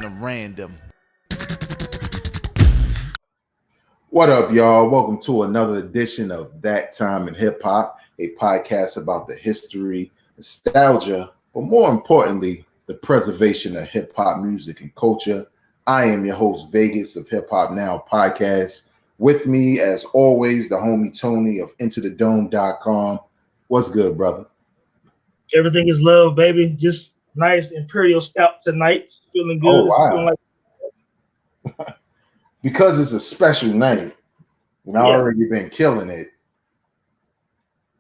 kind of random. What up, y'all? Welcome to another edition of That Time in Hip Hop, a podcast about the history, nostalgia, but more importantly, the preservation of hip hop music and culture. I am your host, Vegas of Hip Hop Now podcast. With me, as always, the homie Tony of IntoTheDome.com. What's good, brother? Everything is love, baby. Just nice Imperial Stout tonight. Feeling good. Oh, wow. Feeling like Because it's a special night, and I've already been killing it.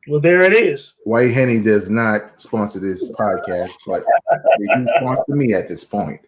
Well, there it is. White Henny does not sponsor this podcast, but they do sponsor me at this point.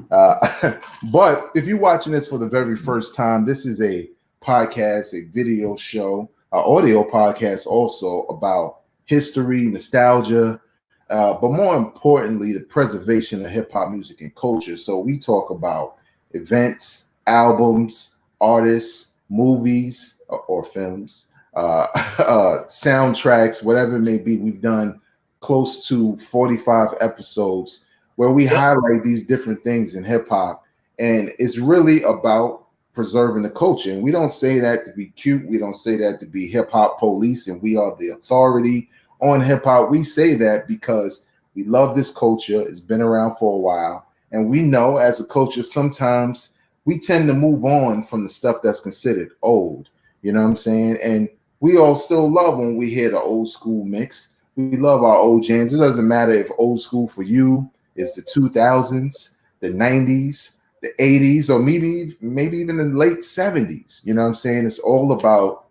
But if you're watching this for the very first time, this is a podcast, a video show, an audio podcast also about history, nostalgia, but more importantly, the preservation of hip-hop music and culture. So we talk about events, albums, artists, movies, or films, soundtracks, whatever it may be. We've done close to 45 episodes where we highlight these different things in hip hop, and it's really about preserving the culture. And we don't say that to be cute. We don't say that to be hip hop police and we are the authority on hip hop. We say that because we love this culture. It's been around for a while, and we know as a culture sometimes we tend to move on from the stuff that's considered old. You know what I'm saying? And we all still love when we hear the old school mix. We love our old jams. It doesn't matter if old school for you is the 2000s, the 90s, the 80s, or maybe even the late 70s. You know what I'm saying? It's all about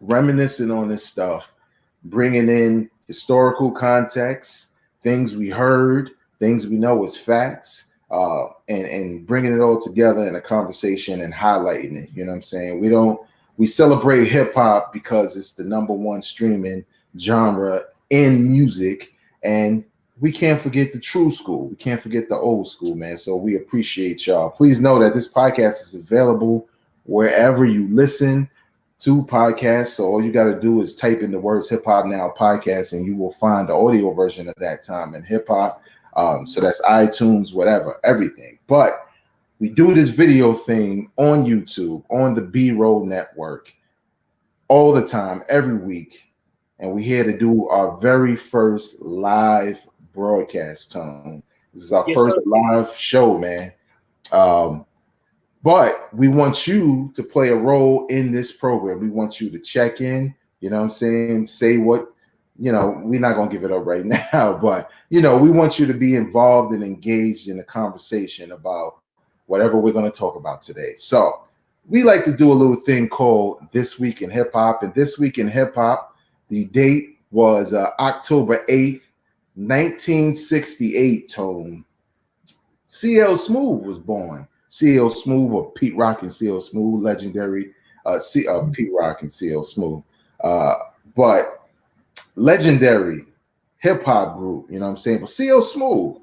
reminiscing on this stuff, bringing in historical context, things we heard, things we know as facts, and bringing it all together in a conversation and highlighting it. You know what I'm saying? We celebrate hip hop because it's the #1 streaming genre in music, and we can't forget the true school. We can't forget the old school, man. So we appreciate y'all. Please know that this podcast is available wherever you listen to podcasts. So all you got to do is type in the words Hip Hop Now podcast, and you will find the audio version of That Time in Hip Hop. So that's iTunes, whatever, everything. But we do this video thing on YouTube, on the B-Roll Network, all the time, every week. And we're here to do our very first live broadcast, Tone. This is our first live show, man. But we want you to play a role in this program. We want you to check in, you know what I'm saying? Say what, we're not going to give it up right now, but, we want you to be involved and engaged in the conversation about whatever we're going to talk about today. So we like to do a little thing called This Week in Hip Hop. And This Week in Hip Hop, the date was October 8th, 1968, Tone. CL Smooth was born. CL Smooth, or Pete Rock and CL Smooth, legendary Pete Rock and CL Smooth. But legendary hip-hop group, you know what I'm saying? But CL Smooth,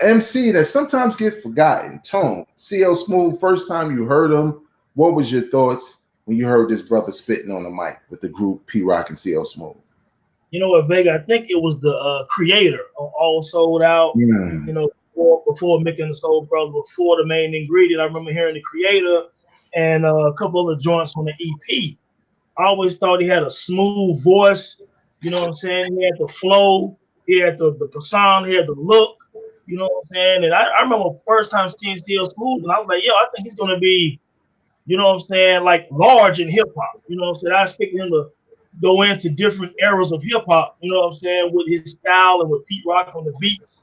MC that sometimes gets forgotten. Tone, CL Smooth, first time you heard him, what was your thoughts when you heard this brother spitting on the mic with the group Pete Rock and CL Smooth? You know what, Vega? I think it was the creator of All Sold Out. Before Mick and the Soul Brothers, before the main ingredient. I remember hearing the creator and a couple of the joints on the EP. I always thought he had a smooth voice. You know what I'm saying? He had the flow, he had the persona, he had the look. You know what I'm saying? And I remember first time seeing CL Smooth, and I was like, yo, I think he's gonna be, you know what I'm saying, like large in hip hop. You know what I'm saying? I expected him to go into different eras of hip hop, you know what I'm saying, with his style and with Pete Rock on the beats.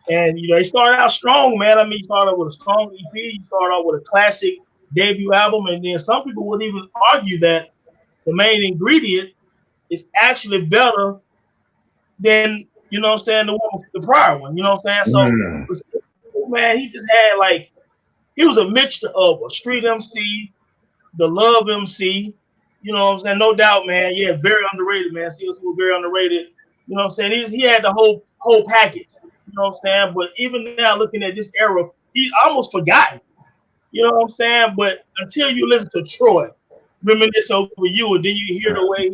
And, he started out strong, man. I mean, he started with a strong EP. He started out with a classic debut album. And then some people would even argue that the main ingredient is actually better than, you know what I'm saying, the prior one. You know what I'm saying? So, man, he just had he was a mixture of a street MC, the love MC. You know what I'm saying? No doubt, man. Yeah, very underrated, man. He was very underrated. You know what I'm saying? He had the whole package. You know what I'm saying? But even now, looking at this era, he's almost forgotten. You know what I'm saying? But until you listen to Troy, Reminisce Over You, and then you hear the way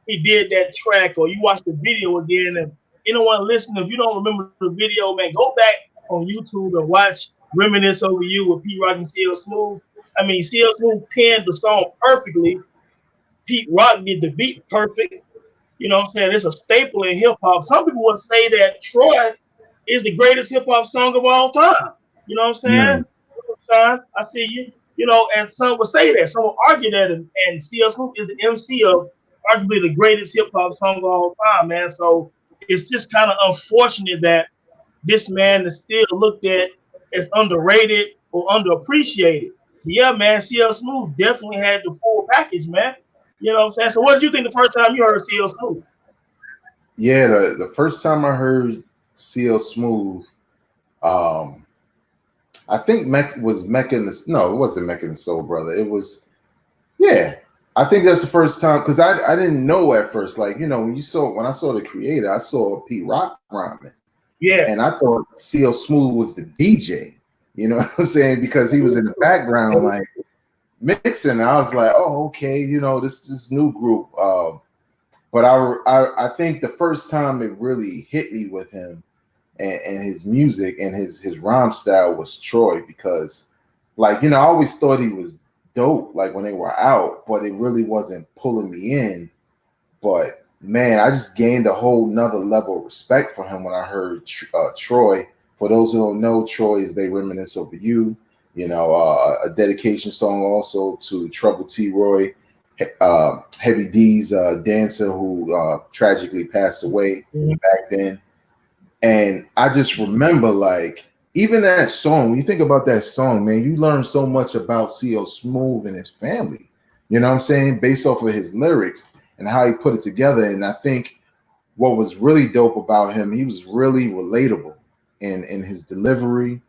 he did that track, or you watch the video again, and anyone listening, if you don't remember the video, man, go back on YouTube and watch Reminisce Over You with Pete Rock and CL Smooth. I mean, CL Smooth penned the song perfectly. Pete Rock did the beat perfect. You know what I'm saying? It's a staple in hip hop. Some people would say that Troy is the greatest hip hop song of all time. You know what I'm saying? Mm. Sean, I see you. You know, and some would say that. Some would argue that, and CL Smooth is the MC of arguably the greatest hip hop song of all time, man. So it's just kind of unfortunate that this man is still looked at as underrated or underappreciated. But yeah, man, CL Smooth definitely had the full package, man. You know what I'm saying? So what did you think the first time you heard CL Smooth? Yeah, the first time I heard CL Smooth, um, I think Mecca and the, no, it wasn't Mecca and the Soul Brother. It was, yeah. I think that's the first time because I didn't know at first. Like, you know, when I saw the creator, I saw Pete Rock rhyming. Yeah. And I thought CL Smooth was the DJ, you know what I'm saying? Because he was in the background like mixing. I was like, oh, okay, you know, this new group. But I think the first time it really hit me with him and his music and his rhyme style was Troy, because like, you know, I always thought he was dope like when they were out, but it really wasn't pulling me in. But man, I just gained a whole nother level of respect for him when I heard Troy. For those who don't know, Troy is They Reminisce Over You. You know, a dedication song also to Trouble T. Roy, Heavy D's dancer who tragically passed away back then. And I just remember, like, even that song, when you think about that song, man, you learn so much about CL Smooth and his family. You know what I'm saying? Based off of his lyrics and how he put it together. And I think what was really dope about him, he was really relatable in his delivery.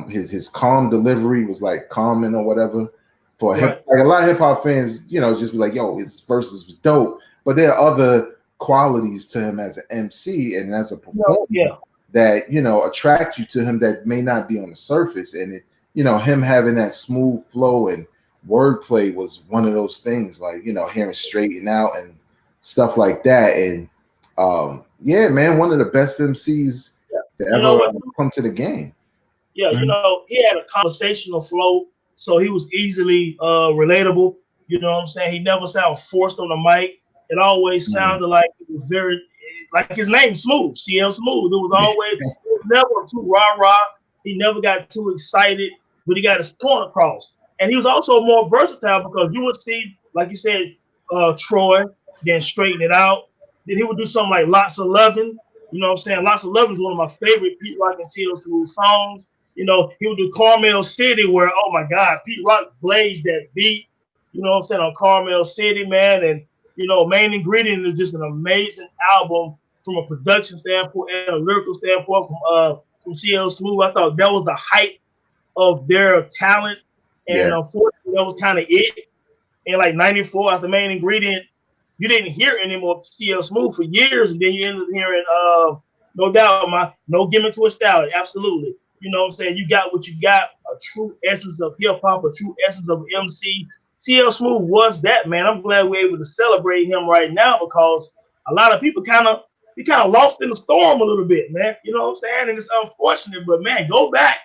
His calm delivery was like calming or whatever. For him, like a lot of hip hop fans, you know, just be like, yo, his verses was dope. But there are other qualities to him as an MC and as a performer that, you know, attract you to him that may not be on the surface. And it, you know, him having that smooth flow and wordplay was one of those things, like, you know, hearing Straighten Out and stuff like that. And yeah, man, one of the best MCs to ever come to the game. Yeah, you know, he had a conversational flow, so he was easily relatable. You know what I'm saying? He never sounded forced on the mic. It always sounded like it was very, like his name, Smooth, CL Smooth. It was always, it was never too rah-rah. He never got too excited, but he got his point across. And he was also more versatile because you would see, like you said, Troy, then Straighten It Out. Then he would do something like Lots of Lovin'. You know what I'm saying? Lots of Lovin' is one of my favorite Pete Rock and CL Smooth songs. You know, he would do Carmel City where, oh my God, Pete Rock blazed that beat, you know what I'm saying, on Carmel City, man. And, you know, Main Ingredient is just an amazing album from a production standpoint and a lyrical standpoint from CL Smooth. I thought that was the height of their talent. And unfortunately, that was kind of it. In like 94, after Main Ingredient, you didn't hear any more CL Smooth for years. And then you ended up hearing, no doubt, No Gimmick to a Style. Absolutely. You know what I'm saying? You got what you got, a true essence of hip hop, a true essence of MC. CL Smooth was that, man. I'm glad we're able to celebrate him right now because a lot of people kind of lost in the storm a little bit, man. You know what I'm saying? And it's unfortunate, but man, go back.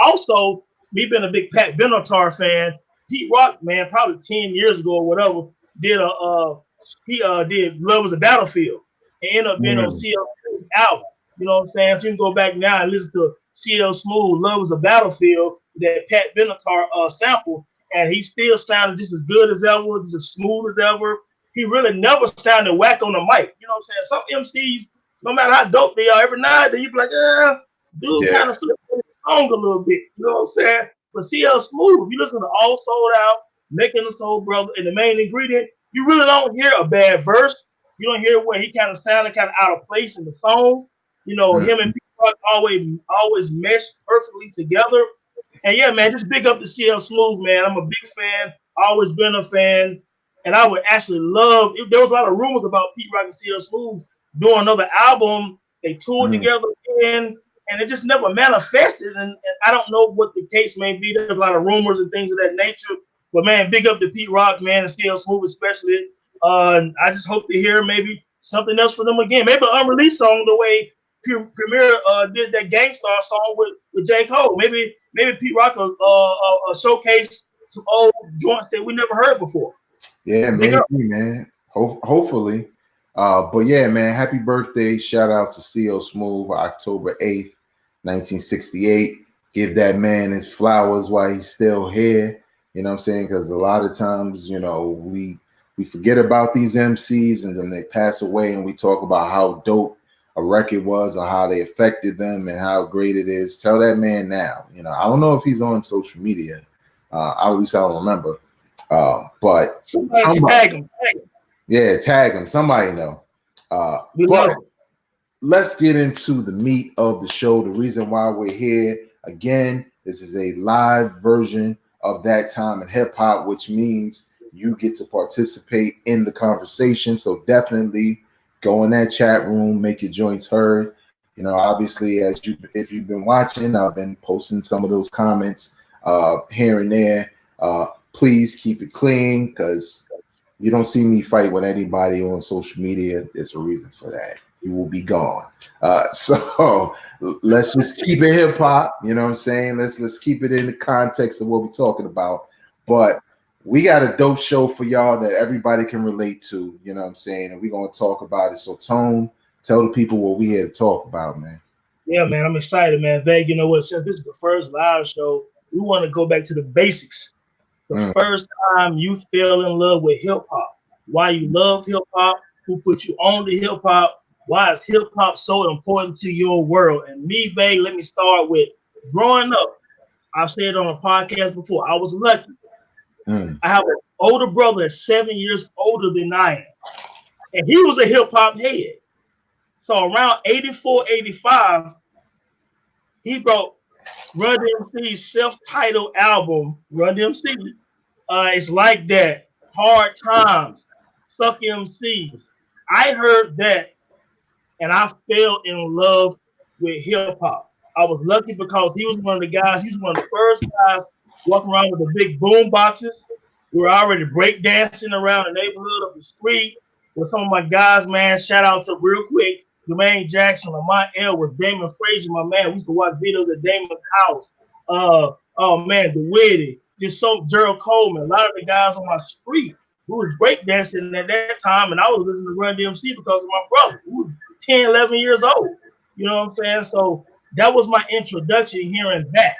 Also, me being a big Pat Benatar fan, Pete Rock, man, probably 10 years ago or whatever, did Love Is a Battlefield and ended up being on CL Smooth's album. You know what I'm saying? So you can go back now and listen to CL Smooth, Love Is a Battlefield, that Pat Benatar sample, and he still sounded just as good as ever, just as smooth as ever. He really never sounded whack on the mic. You know what I'm saying? Some MCs, no matter how dope they are, every night you be like, dude kind of slipped in the song a little bit. You know what I'm saying? But CL Smooth, if you listen to All Sold Out, Making the Soul Brother, and The Main Ingredient, you really don't hear a bad verse. You don't hear where he kind of sounded kind of out of place in the song. You know, him and Pete Rock always meshed perfectly together. And yeah, man, just big up to CL Smooth, man. I'm a big fan. Always been a fan. And I would actually love, if there was a lot of rumors about Pete Rock and CL Smooth doing another album. They toured together again, and it just never manifested. And I don't know what the case may be. There's a lot of rumors and things of that nature. But man, big up to Pete Rock, man, and CL Smooth especially. I just hope to hear maybe something else from them again. Maybe an unreleased song the way Premier did that Gangstar song with J. Cole. Maybe Pete Rock showcase some old joints that we never heard before. Yeah, maybe, man. Hopefully. But yeah, man, happy birthday. Shout out to C.O. Smooth, October 8th, 1968. Give that man his flowers while he's still here. You know what I'm saying? Because a lot of times, you know, we forget about these MCs and then they pass away and we talk about how dope a record was or how they affected them and how great it is. Tell that man now. You know, I don't know if he's on social media. At least I don't remember. But somebody tag him. Yeah, tag him. Somebody know. But let's get into the meat of the show. The reason why we're here again, this is a live version of That Time in Hip Hop, which means you get to participate in the conversation. So definitely go in that chat room, make your joints heard. You know, obviously, if you've been watching, I've been posting some of those comments here and there. Please keep it clean because you don't see me fight with anybody on social media. There's a reason for that. You will be gone. So let's just keep it hip hop. You know what I'm saying? Let's keep it in the context of what we're talking about. But we got a dope show for y'all that everybody can relate to. You know what I'm saying? And we're gonna talk about it. So Tone, tell the people what we here to talk about, man. Yeah, man, I'm excited, man. Veg, you know what? Since this is the first live show, we want to go back to the basics. The first time you fell in love with hip hop, why you love hip hop, who put you on to hip hop, why is hip hop so important to your world? And me, Veg, let me start with growing up. I've said on a podcast before, I was lucky. I have an older brother that's 7 years older than I am, and he was a hip hop head. So around 84, 85, he brought Run DMC's self-titled album, Run DMC. It's Like That, Hard Times, Suck MCs. I heard that and I fell in love with hip hop. I was lucky because he was one of the guys, he's one of the first guys walking around with the big boom boxes. We were already breakdancing around the neighborhood of the street with some of my guys, man. Shout out to real quick, Jermaine Jackson, Lamont Edwards, Damon Frazier, my man. We used to watch videos at Damon's house. Oh man, the Witty, just so Gerald Coleman, a lot of the guys on my street who was breakdancing at that time, and I was listening to Run DMC because of my brother, who was 10, 11 years old. You know what I'm saying? So that was my introduction hearing that.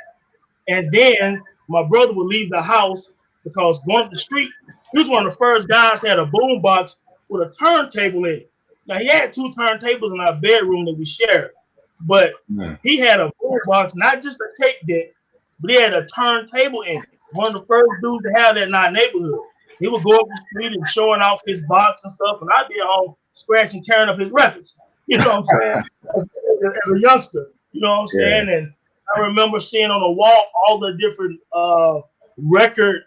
And then my brother would leave the house because going to the street, he was one of the first guys that had a boom box with a turntable in it. Now, he had two turntables in our bedroom that we shared, but he had a boom box, not just a tape deck, but he had a turntable in it. One of the first dudes to have that in our neighborhood. He would go up the street and showing off his box and stuff, and I'd be at home scratching, tearing up his records. You know what I'm saying? As a youngster, you know what I'm saying? And I remember seeing on the wall all the different records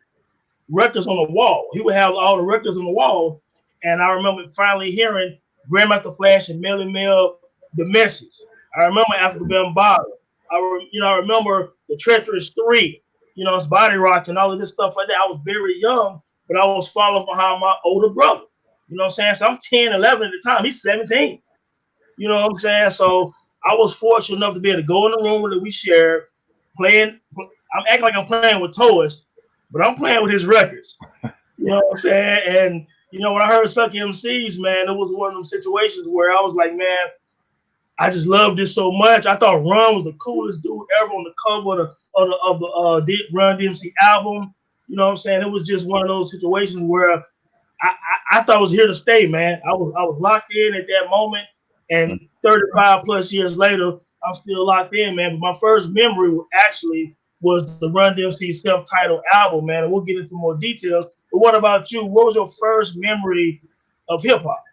on the wall. He would have all the records on the wall, and I remember finally hearing Grandmaster Flash and Melly Mel, The Message. I remember Africa Bambaataa. I remember the Treacherous 3. You know, it's Body Rock and all of this stuff like that. I was very young, but I was following behind my older brother. You know what I'm saying? So I'm 10, 11 at the time. He's 17. You know what I'm saying? So I was fortunate enough to be able to go in the room that we shared, playing. I'm acting like I'm playing with toys, but I'm playing with his records. You know what I'm saying? And, you know, when I heard Suck MCs, man, it was one of them situations where I was like, man, I just loved this so much. I thought Run was the coolest dude ever on the cover of the Run DMC album. You know what I'm saying? It was just one of those situations where I thought I was here to stay, man. I was locked in at that moment, and 35 plus years later, I'm still locked in, man. But my first memory actually was the Run DMC self-titled album, man. And we'll get into more details. But what about you? What was your first memory of hip hop?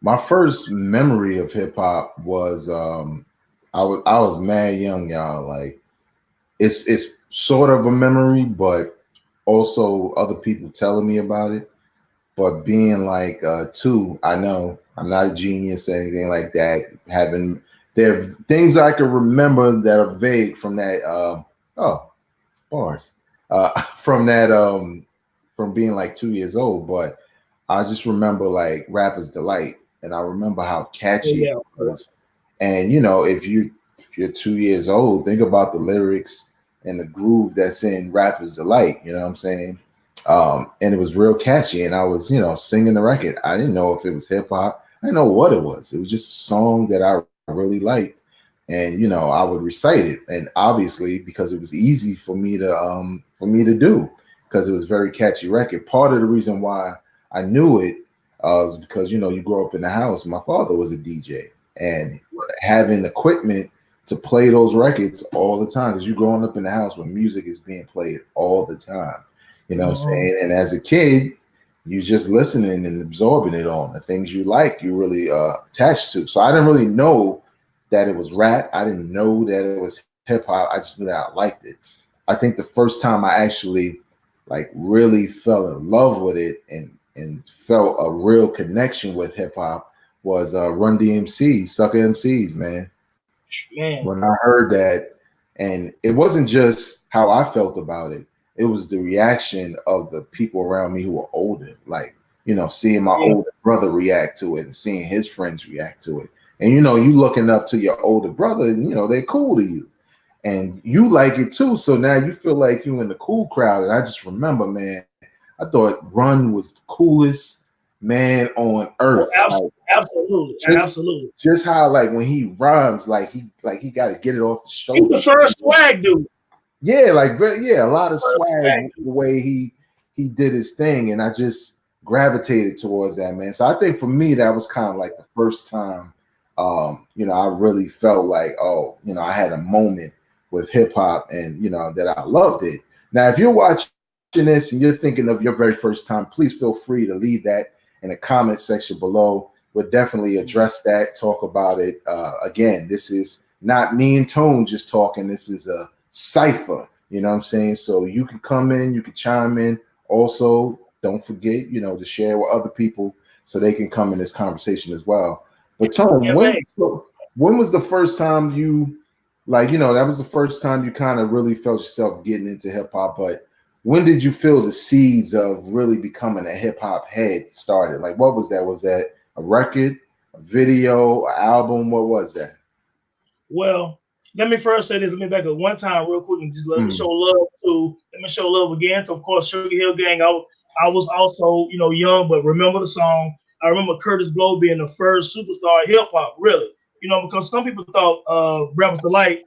My first memory of hip hop was I was mad young, y'all. Like it's sort of a memory, but also other people telling me about it. But being like 2, I know I'm not a genius or anything like that. There are things I can remember that are vague from that bars. From being like 2 years old, but I just remember like Rapper's Delight, and I remember how catchy it was. And you know, if you're 2 years old, think about the lyrics and the groove that's in Rapper's Delight. You know what I'm saying? And it was real catchy. And I was, you know, singing the record. I didn't know if it was hip hop. I didn't know what it was. It was just a song that I really liked. And you know, I would recite it. And obviously, because it was easy for me to do, because it was a very catchy record. Part of the reason why I knew it is because, you know, you grow up in the house. My father was a DJ, and having equipment to play those records all the time, because you're growing up in the house where music is being played all the time. You know what I'm saying? And as a kid, you just listening and absorbing it all. The things you like, you really attached to. So I didn't really know that it was rap. I didn't know that it was hip hop. I just knew that I liked it. I think the first time I actually like really fell in love with it and felt a real connection with hip hop was Run DMC, Sucker MCs, man. When I heard that, and it wasn't just how I felt about it, it was the reaction of the people around me who were older, like, you know, seeing my older brother react to it and seeing his friends react to it. And, you know, you looking up to your older brother, and, you know, they're cool to you. And you like it too. So now you feel like you're in the cool crowd. And I just remember, man, I thought Run was the coolest man on earth. Oh, absolutely. Absolutely. Just how, like, when he rhymes, like he got to get it off his shoulder. He's the first swag dude. Yeah, a lot of swag the way he did his thing. And I just gravitated towards that, man. So I think for me, that was kind of like the first time, you know, I really felt like, oh, you know, I had a moment with hip hop, and you know that I loved it. Now, if you're watching this and you're thinking of your very first time, please feel free to leave that in the comment section below. We'll definitely address that, talk about it. Again, this is not me and Tone just talking. This is a cipher. You know what I'm saying? So you can come in, you can chime in. Also, don't forget, you know, to share with other people so they can come in this conversation as well. But Tone, when was the first time you? Like, you know, that was the first time you kind of really felt yourself getting into hip hop. But when did you feel the seeds of really becoming a hip hop head started? Like, what was that? Was that a record, a video, an album? What was that? Well, let me first say this. Let me back up one time real quick and just let me show love to. Let me show love again. So, of course, Sugar Hill Gang. I was also, you know, young, but remember the song. I remember Curtis Blow being the first superstar hip hop, really. You know, because some people thought Rapper's Delight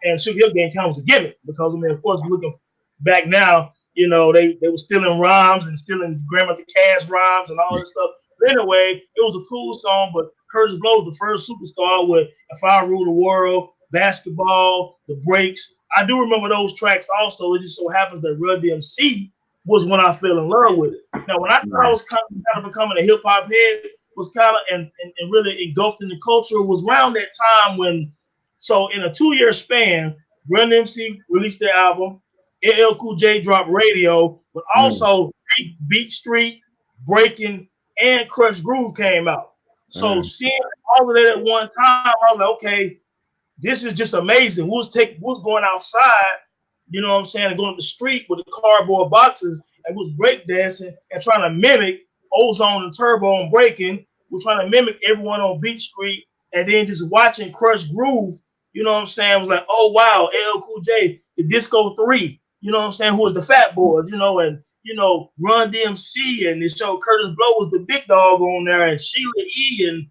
and Sugar Hill Gang kind of was a gimmick. Because, I mean, of course, looking back now, you know, they were stealing rhymes and stealing Grandmaster Cash rhymes and all this stuff. But anyway, it was a cool song, but Curtis Blow was the first superstar with If I Rule the World, Basketball, The Breaks. I do remember those tracks also. It just so happens that Run DMC was when I fell in love with it. Now, when I thought I was kind of becoming a hip-hop head, was kind of and really engulfed in the culture, was around that time when, so in a 2-year span, Run DMC released their album, LL Cool J dropped Radio, but also Beat Street, Breaking, and Crush Groove came out. So seeing all of that at one time, I was like, okay, this is just amazing. We was going outside, you know what I'm saying, and going to the street with the cardboard boxes and was breakdancing and trying to mimic Ozone and Turbo and Breaking. We're trying to mimic everyone on Beat Street, and then just watching Crush Groove, you know what I'm saying, I was like, oh wow, LL Cool J, the Disco 3, you know what I'm saying, who was the Fat Boys, you know, and you know, Run DMC, and this show Curtis Blow was the big dog on there, and Sheila E. and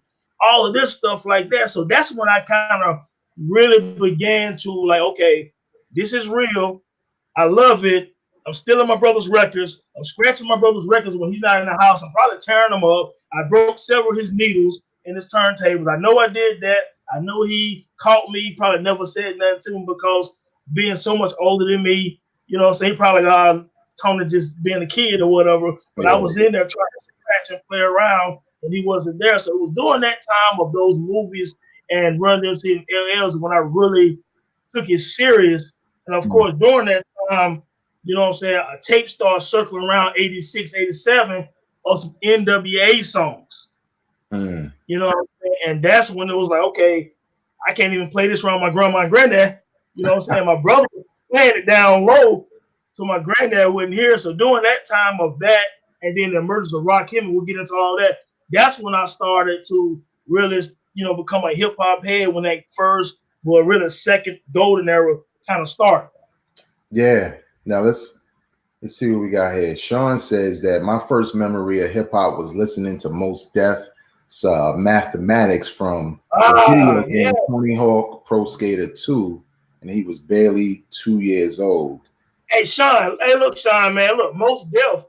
all of this stuff like that. So that's when I kind of really began to like, okay, this is real. I love it. I'm stealing my brother's records. I'm scratching my brother's records when he's not in the house. I'm probably tearing them up. I broke several of his needles in his turntables. I know I did that. I know he caught me. Probably never said nothing to him because being so much older than me, you know what I'm saying, he probably got Tony just being a kid or whatever. But I was in there trying to scratch and play around, and he wasn't there. So it was during that time of those movies and Run DMC and LLs when I really took it serious. And of course, during that time, you know what I'm saying, a tape started circling around 86, 87 of some NWA songs. You know what I'm saying? And that's when it was like, okay, I can't even play this around my grandma and granddad. You know what I'm saying? My brother was playing it down low so my granddad wouldn't hear. So during that time of that, and then the emergence of Rakim, we'll get into all that, that's when I started to really become a hip hop head when that first, well, really second golden era kind of started. Yeah. Now let's see what we got here. Sean says that my first memory of hip hop was listening to Mos Def's Mathematics from the video game Tony Hawk Pro Skater 2, and he was barely 2 years old. Hey Sean, look, man, look, Mos Def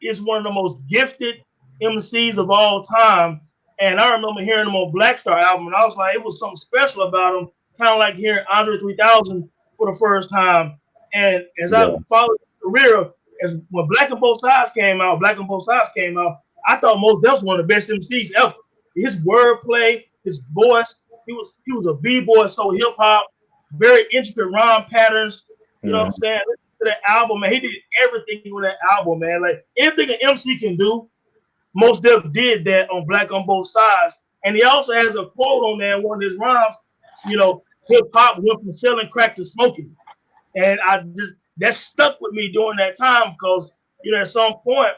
is one of the most gifted MCs of all time. And I remember hearing him on Black Star album, and I was like, it was something special about him, kind of like hearing Andre 3000 for the first time. And as I followed his career, as when Black on Both Sides came out, I thought Mos Def was one of the best MCs ever. His wordplay, his voice, he was a b-boy, so hip hop, very intricate rhyme patterns. You know what I'm saying? To that album, man, he did everything with that album, man. Like anything an MC can do, Mos Def did that on Black on Both Sides. And he also has a quote on there in one of his rhymes, hip hop went from selling crack to smoking. And that stuck with me during that time because, at some point,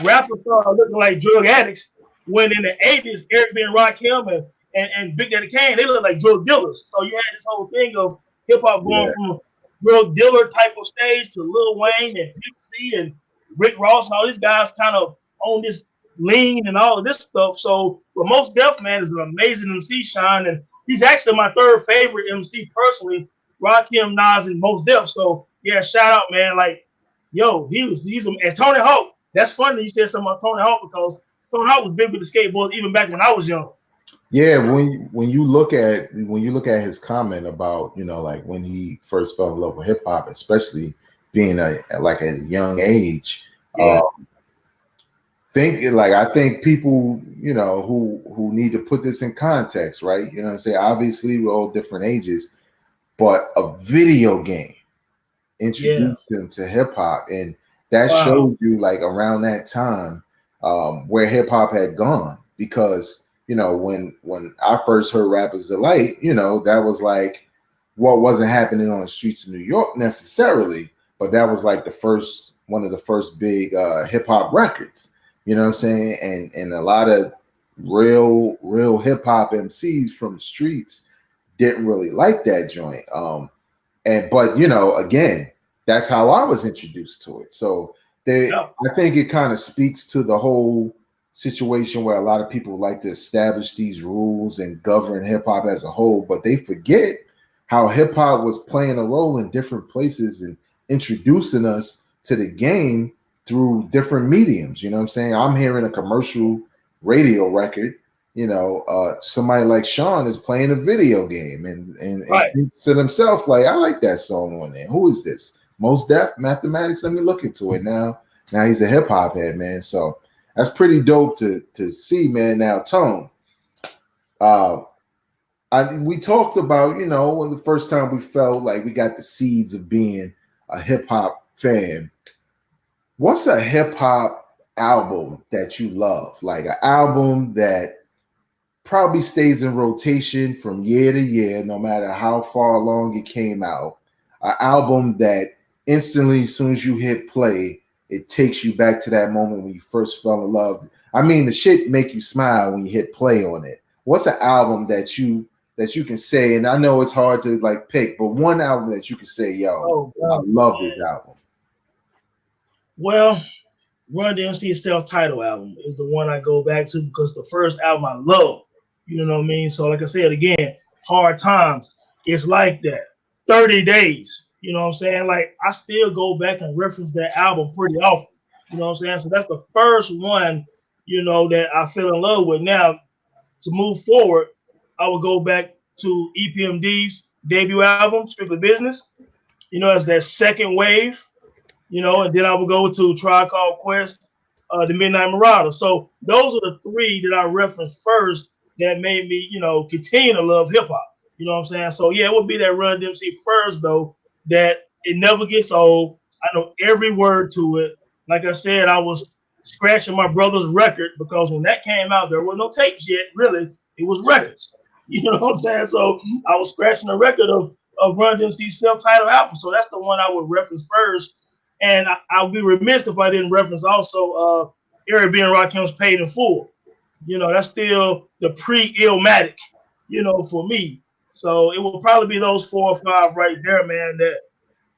rappers started looking like drug addicts when in the 80s, Eric B. and Rakim and Big Daddy Kane, they looked like drug dealers. So you had this whole thing of hip hop going from a drug dealer type of stage to Lil Wayne and Pimp C and Rick Ross and all these guys kind of on this lean and all of this stuff. So, but Mos Def, man, is an amazing MC, Sean, and he's actually my third favorite MC personally, Rakim, Nas, and Mos Def. So, yeah, shout out, man. Like, yo, he's and Tony Hawk. That's funny you said something about Tony Hawk because Tony Hawk was big with the skateboards even back when I was young. Yeah, when you look at his comment about like when he first fell in love with hip hop, especially being at a young age, I think people who need to put this in context, right? You know what I'm saying? Obviously, we're all different ages, but a video game introduced him to hip hop, and that showed you like around that time where hip hop had gone because. When I first heard Rapper's Delight, that was like what wasn't happening on the streets of New York necessarily, but that was like one of the first big hip hop records. You know what I'm saying? And a lot of real hip hop MCs from the streets didn't really like that joint. But again, that's how I was introduced to it. So I think it kind of speaks to the whole situation where a lot of people like to establish these rules and govern hip hop as a whole, but they forget how hip hop was playing a role in different places and introducing us to the game through different mediums. You know what I'm saying? I'm hearing a commercial radio record. Somebody like Sean is playing a video game and thinks to himself like, I like that song on there. Who is this? Mos Def, Mathematics. Let me look into it now. Now he's a hip hop head, man. So that's pretty dope to see, man. Now, Tone, we talked about, when the first time we felt like we got the seeds of being a hip hop fan. What's a hip hop album that you love? Like an album that probably stays in rotation from year to year, no matter how far along it came out. An album that instantly, as soon as you hit play, it takes you back to that moment when you first fell in love. I mean, the shit make you smile when you hit play on it. What's an album that you can say, and I know it's hard to like pick, but one album that you can say, yo, I love this album. Well, Run DMC's self-titled album is the one I go back to because the first album I love. You know what I mean? So like I said, again, Hard Times, it's like that. 30 Days. You know what I'm saying? Like, I still go back and reference that album pretty often. You know what I'm saying? So that's the first one, that I fell in love with. Now, to move forward, I would go back to EPMD's debut album, Strictly Business, as that second wave, and then I would go to Tribe Called Quest, The Midnight Marauder. So those are the three that I referenced first that made me, continue to love hip hop. You know what I'm saying? So, yeah, it would be that Run DMC first, though, that it never gets old. I know every word to it. Like I said, I was scratching my brother's record because when that came out, there were no tapes yet, really. It was records. You know what I'm saying? So I was scratching the record of Run DMC's self-titled album. So that's the one I would reference first. And I'll be remiss if I didn't reference also Eric B. and Rakim's Paid in Full. That's still the pre-Illmatic, for me. So it will probably be those 4 or 5 right there, man,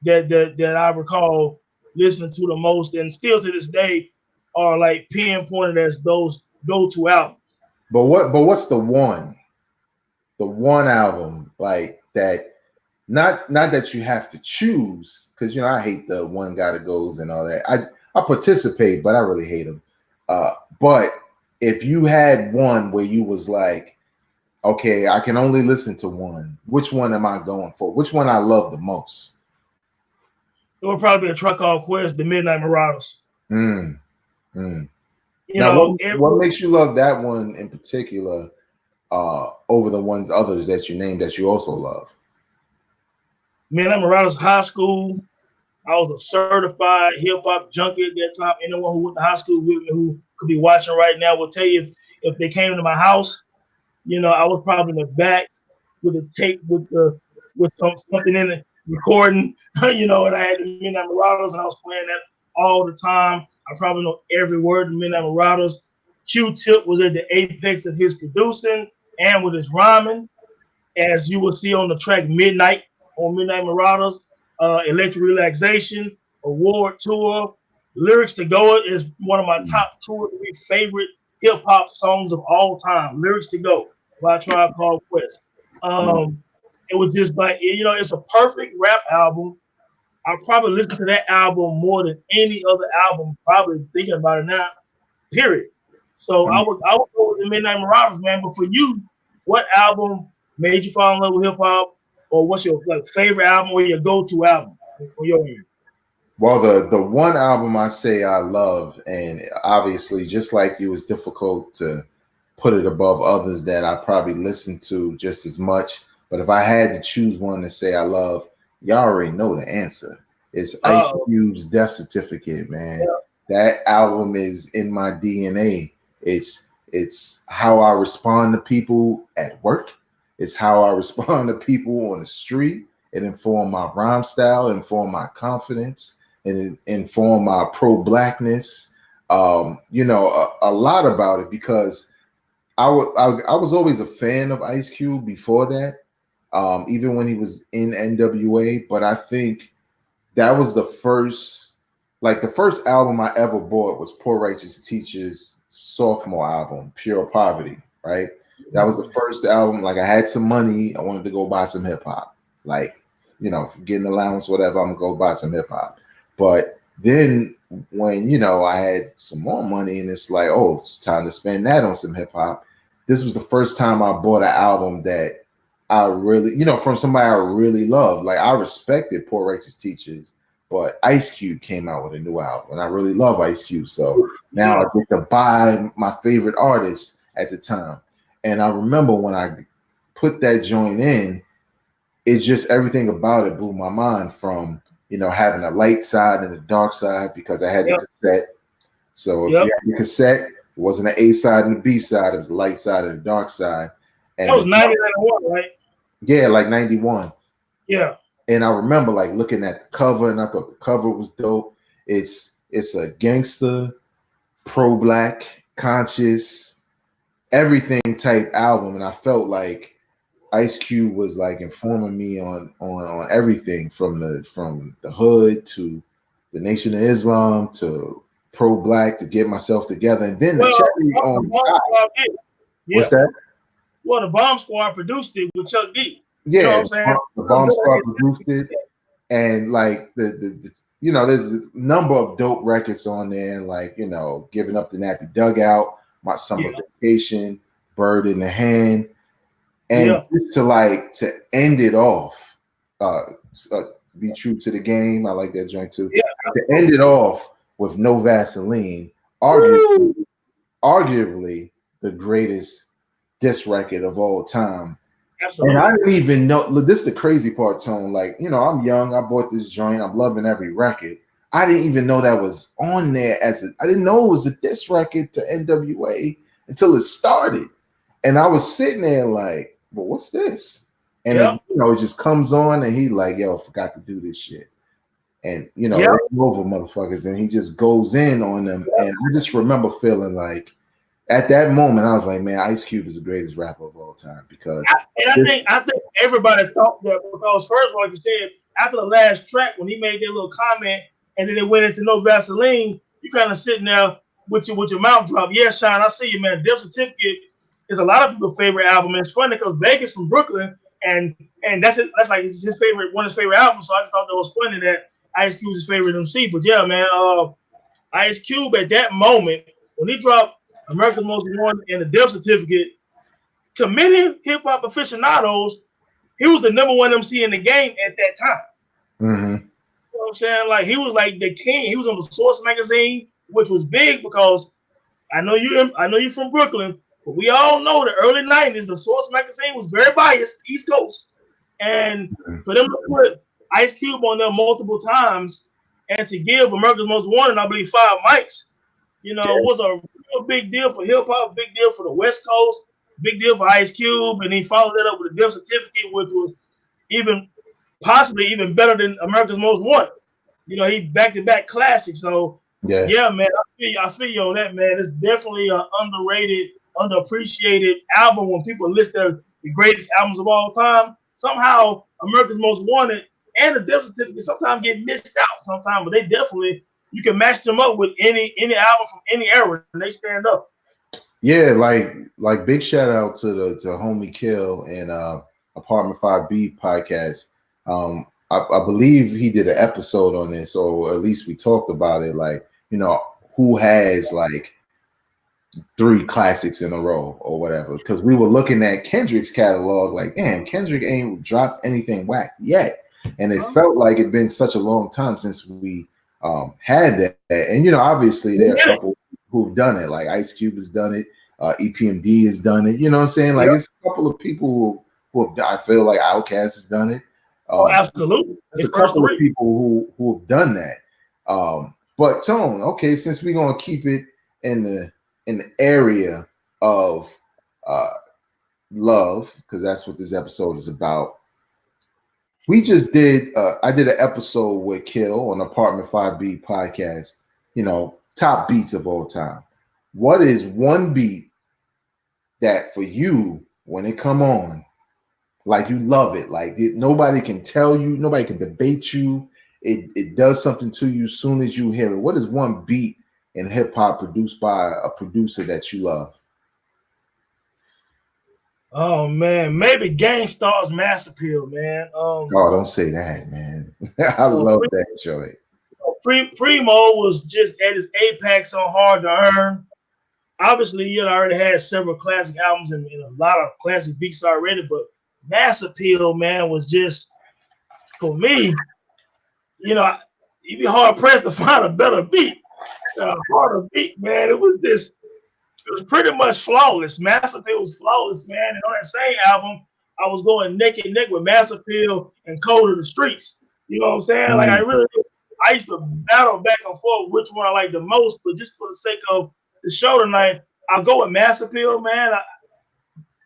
that I recall listening to the most, and still to this day are like pinpointed as those go-to albums. But what's the one album like that? Not that you have to choose, because I hate the one guy that goes and all that. I participate, but I really hate them. But if you had one where you was like, okay, I can only listen to one, which one am I going for? Which one I love the most? It would probably be a Tribe Called Quest, the Midnight Marauders. Mm. Now, what makes you love that one in particular over the others that you named that you also love? Midnight Marauders high school. I was a certified hip hop junkie at that time. Anyone who went to high school with me who could be watching right now will tell you if they came to my house, I was probably in the back with a tape with something in it recording, and I had the Midnight Marauders and I was playing that all the time. I probably know every word of Midnight Marauders. Q-Tip was at the apex of his producing and with his rhyming, as you will see on the track Midnight on Midnight Marauders. Electric Relaxation, Award Tour. Lyrics to Go is one of my top 2 or 3 favorite hip hop songs of all time. Lyrics to Go by Tribe Called Quest. It was just like, it's a perfect rap album. I probably listen to that album more than any other album, probably thinking about it now, period. So I would go with the Midnight Marauders, man. But for you, what album made you fall in love with hip hop? Or what's your favorite album or your go-to album for your end? Well, the one album I say I love, and obviously just like you, it's difficult to put it above others that I probably listen to just as much. But if I had to choose one to say I love, y'all already know the answer. It's Ice Cube's Death Certificate, man. Yeah. That album is in my DNA. It's how I respond to people at work. It's how I respond to people on the street. It informed my rhyme style, informed my confidence, and it informed my pro-blackness. A lot about it, because I was always a fan of Ice Cube before that, even when he was in NWA. But I think that was the first album I ever bought was Poor Righteous Teacher's sophomore album, Pure Poverty, right? That was the first album. Like, I had some money. I wanted to go buy some hip hop. Like, getting allowance, whatever, I'm going to go buy some hip hop. But then when, I had some more money and it's like, oh, it's time to spend that on some hip hop. This was the first time I bought an album that I really, from somebody I really love. Like, I respected Poor Righteous Teachers, but Ice Cube came out with a new album and I really love Ice Cube. So now I get to buy my favorite artist at the time. And I remember when I put that joint in, it's just everything about it blew my mind, from, having a light side and a dark side, because I had the cassette. So if you had the cassette, it wasn't an A side and a B side, it was the light side and the dark side. And that was 91, right? Yeah, like 91. Yeah. And I remember like looking at the cover, and I thought the cover was dope. It's a gangster, pro-black, conscious, everything type album, and I felt like Ice Cube was like informing me on everything, from the hood to the Nation of Islam to pro-black, to get myself together, and then the cherry on top. What's that? Well, the Bomb Squad produced it with Chuck D. Yeah, what I'm saying? The Bomb Squad produced it, and like the there's a number of dope records on there, like Giving Up the Nappy Dugout, My Summer Vacation, Bird in the Hand, and just to end it off, Be True to the Game. I like that joint too. Yeah, to end it off with No Vaseline, arguably the greatest diss record of all time. Absolutely. And I didn't even know. Look, this is the crazy part, Tone. Like, I'm young. I bought this joint. I'm loving every record. I didn't even know that was on there I didn't know it was a diss record to NWA until it started. And I was sitting there like, well, what's this? And it just comes on, and he like, yo, forgot to do this shit. And over motherfuckers, and he just goes in on them. And I just remember feeling like, at that moment, I was like, man, Ice Cube is the greatest rapper of all time because. I think everybody thought that because first of all, like you said, after the last track when he made that little comment and then it went into No Vaseline, you kind of sitting there with your mouth dropped. Yeah, Sean, I see you, man. Death Certificate is a lot of people's favorite album. And it's funny because Vegas from Brooklyn, and that's it. That's like his favorite, one of his favorite albums. So I just thought that was funny that Ice Cube's his favorite MC. But yeah, man, Ice Cube at that moment when he dropped America's Most Wanted and the Death Certificate, to many hip hop aficionados, he was the number one MC in the game at that time. Mm-hmm. You know what I'm saying? Like he was like the king. He was on the Source magazine, which was big because I know you're from Brooklyn, but we all know the early 90s, the Source magazine was very biased, East Coast. And for them to put Ice Cube on there multiple times and to give America's Most Wanted, I believe, 5 mics, was a real big deal for hip hop, big deal for the West Coast, big deal for Ice Cube. And he followed that up with a Death Certificate, which was possibly even better than America's Most Wanted. He back-to-back classic. So, yeah, man, I feel you on that, man. It's definitely an underrated, underappreciated album when people list the greatest albums of all time. Somehow, America's Most Wanted and the Death Certificate sometimes get missed out sometimes, but they definitely, you can match them up with any album from any era, and they stand up. Yeah, like big shout out to homie Kill and Apartment 5B podcast. I believe he did an episode on this, or at least we talked about it. Like, who has like 3 classics in a row or whatever? Because we were looking at Kendrick's catalog, like, damn, Kendrick ain't dropped anything whack yet, and it felt like it'd been such a long time since we had that. And obviously there are a couple who've done it, like Ice Cube has done it, EPMD has done it. You know what I'm saying? Like, it's a couple of people who have. I feel like Outkast has done it. Absolutely. There's a couple of people who have done that. But Tone, okay, since we're gonna keep it in the area of love, because that's what this episode is about. We just did. I did an episode with Kill on Apartment 5B podcast. Top beats of all time. What is one beat that for you, when it come on, like you love it, like nobody can tell you, nobody can debate you, it does something to you as soon as you hear it? What is one beat in hip hop produced by a producer that you love? Oh man, maybe Gang Starr's Mass Appeal, man. Oh, don't say that, man. I love that joint. Primo was just at his apex on Hard to Earn. Obviously, already had several classic albums and a lot of classic beats already, but Mass Appeal, man, was just, for me, you'd be hard pressed to find a better beat. Harder beat, man. It was pretty much flawless. Mass Appeal was flawless, man. And on that same album, I was going neck and neck with Mass Appeal and Cold to the Streets. You know what I'm saying? Mm-hmm. Like I used to battle back and forth which one I like the most, but just for the sake of the show tonight, I'll go with Mass Appeal, man.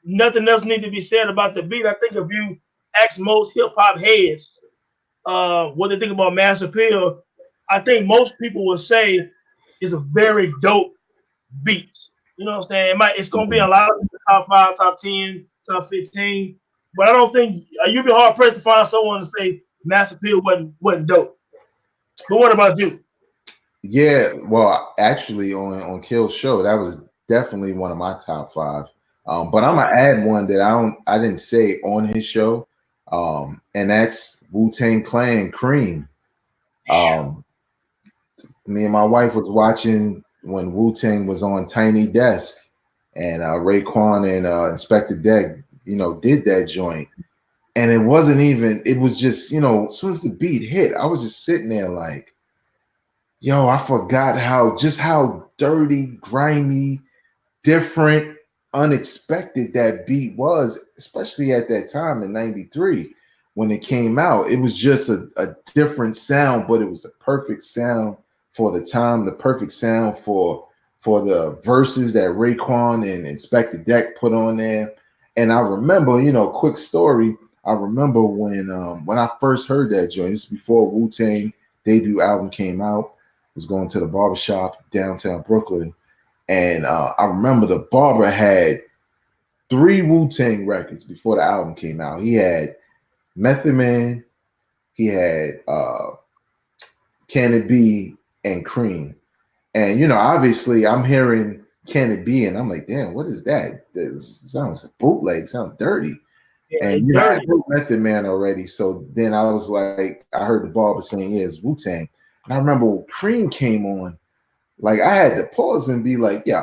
Nothing else need to be said about the beat. I think if you ask most hip hop heads what they think about Mass Appeal, I think most people will say it's a very dope beat. You know what I'm saying? It's going to be a lot of top 5, top 10, top 15, but I don't think you'd be hard pressed to find someone to say Mass Appeal wasn't dope. But what about you? Yeah, well, actually, on Kill's show, that was definitely one of my top 5. But I'm gonna add one that I didn't say on his show, and that's Wu-Tang Clan Cream. Me and my wife was watching when Wu-Tang was on Tiny Desk, and Raekwon and Inspectah Deck, did that joint, and it wasn't even. It was just, as soon as the beat hit, I was just sitting there like, yo, I forgot how dirty, grimy, different, unexpected that beat was, especially at that time in '93 when it came out. It was just a different sound, but it was the perfect sound for the time, the perfect sound for the verses that Raekwon and Inspectah Deck put on there. And I remember, quick story, I remember when I first heard that joint, this is before Wu-Tang debut album came out, was going to the barbershop downtown Brooklyn, And I remember the barber had 3 Wu-Tang records before the album came out. He had Method Man, he had Can It Be, and Cream. And obviously I'm hearing Can It Be, and I'm like, damn, what is that? This sounds bootleg, sounds dirty. Yeah, And I heard Method Man already. So then I was like, I heard the barber saying, yeah, it's Wu-Tang. And I remember when Cream came on, like I had to pause and be like, yo,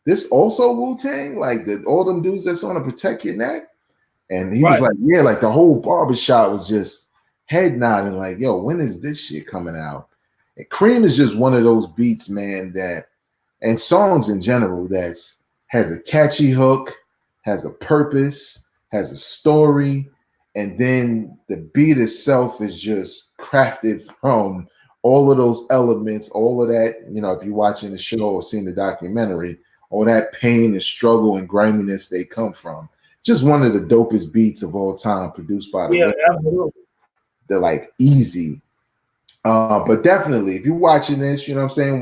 this also Wu-Tang? Like all them dudes that's on to protect your neck? And he was like, yeah, like the whole barbershop was just head nodding, like, yo, when is this shit coming out? And Cream is just one of those beats, man, and songs in general that's has a catchy hook, has a purpose, has a story, and then the beat itself is just crafted from all of those elements, all of that, if you're watching the show or seeing the documentary, all that pain and struggle and griminess they come from. Just one of the dopest beats of all time, produced by the absolutely. They're like easy. But definitely, if you're watching this, you know what I'm saying?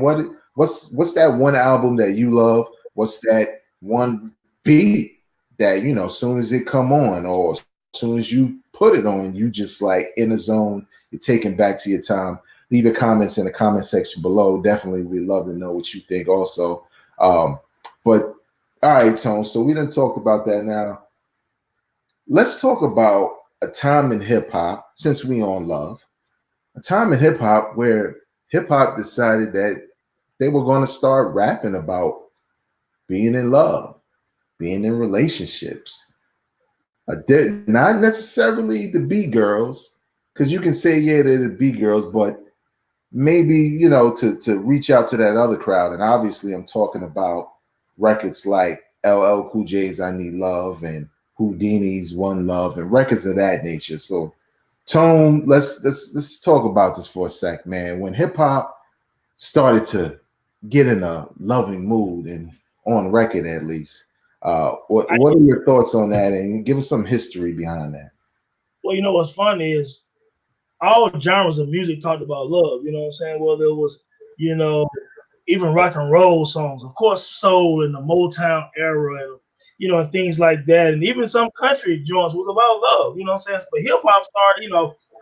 What's that one album that you love? What's that one beat that, as soon as it come on or as soon as you put it on, you just like in the zone, you're taken back to your time. Leave your comments in the comment section below. Definitely, we'd love to know what you think also. But all right, Tone, so we done talked about that now. Let's talk about a time in hip hop, since we on love, a time in hip hop where hip hop decided that they were going to start rapping about being in love, being in relationships. Not necessarily the B girls, because you can say, yeah, they're the B girls, but maybe, to reach out to that other crowd. And obviously I'm talking about records like LL Cool J's I Need Love and Houdini's One Love and records of that nature. So Tone, let's talk about this for a sec, man. When hip hop started to get in a loving mood, and on record at least, what are your thoughts on that? And give us some history behind that. Well, what's funny is all genres of music talked about love. You know what I'm saying? Whether it was, even rock and roll songs, of course, soul in the Motown era, and and things like that, and even some country joints was about love. You know what I'm saying? But hip hop started,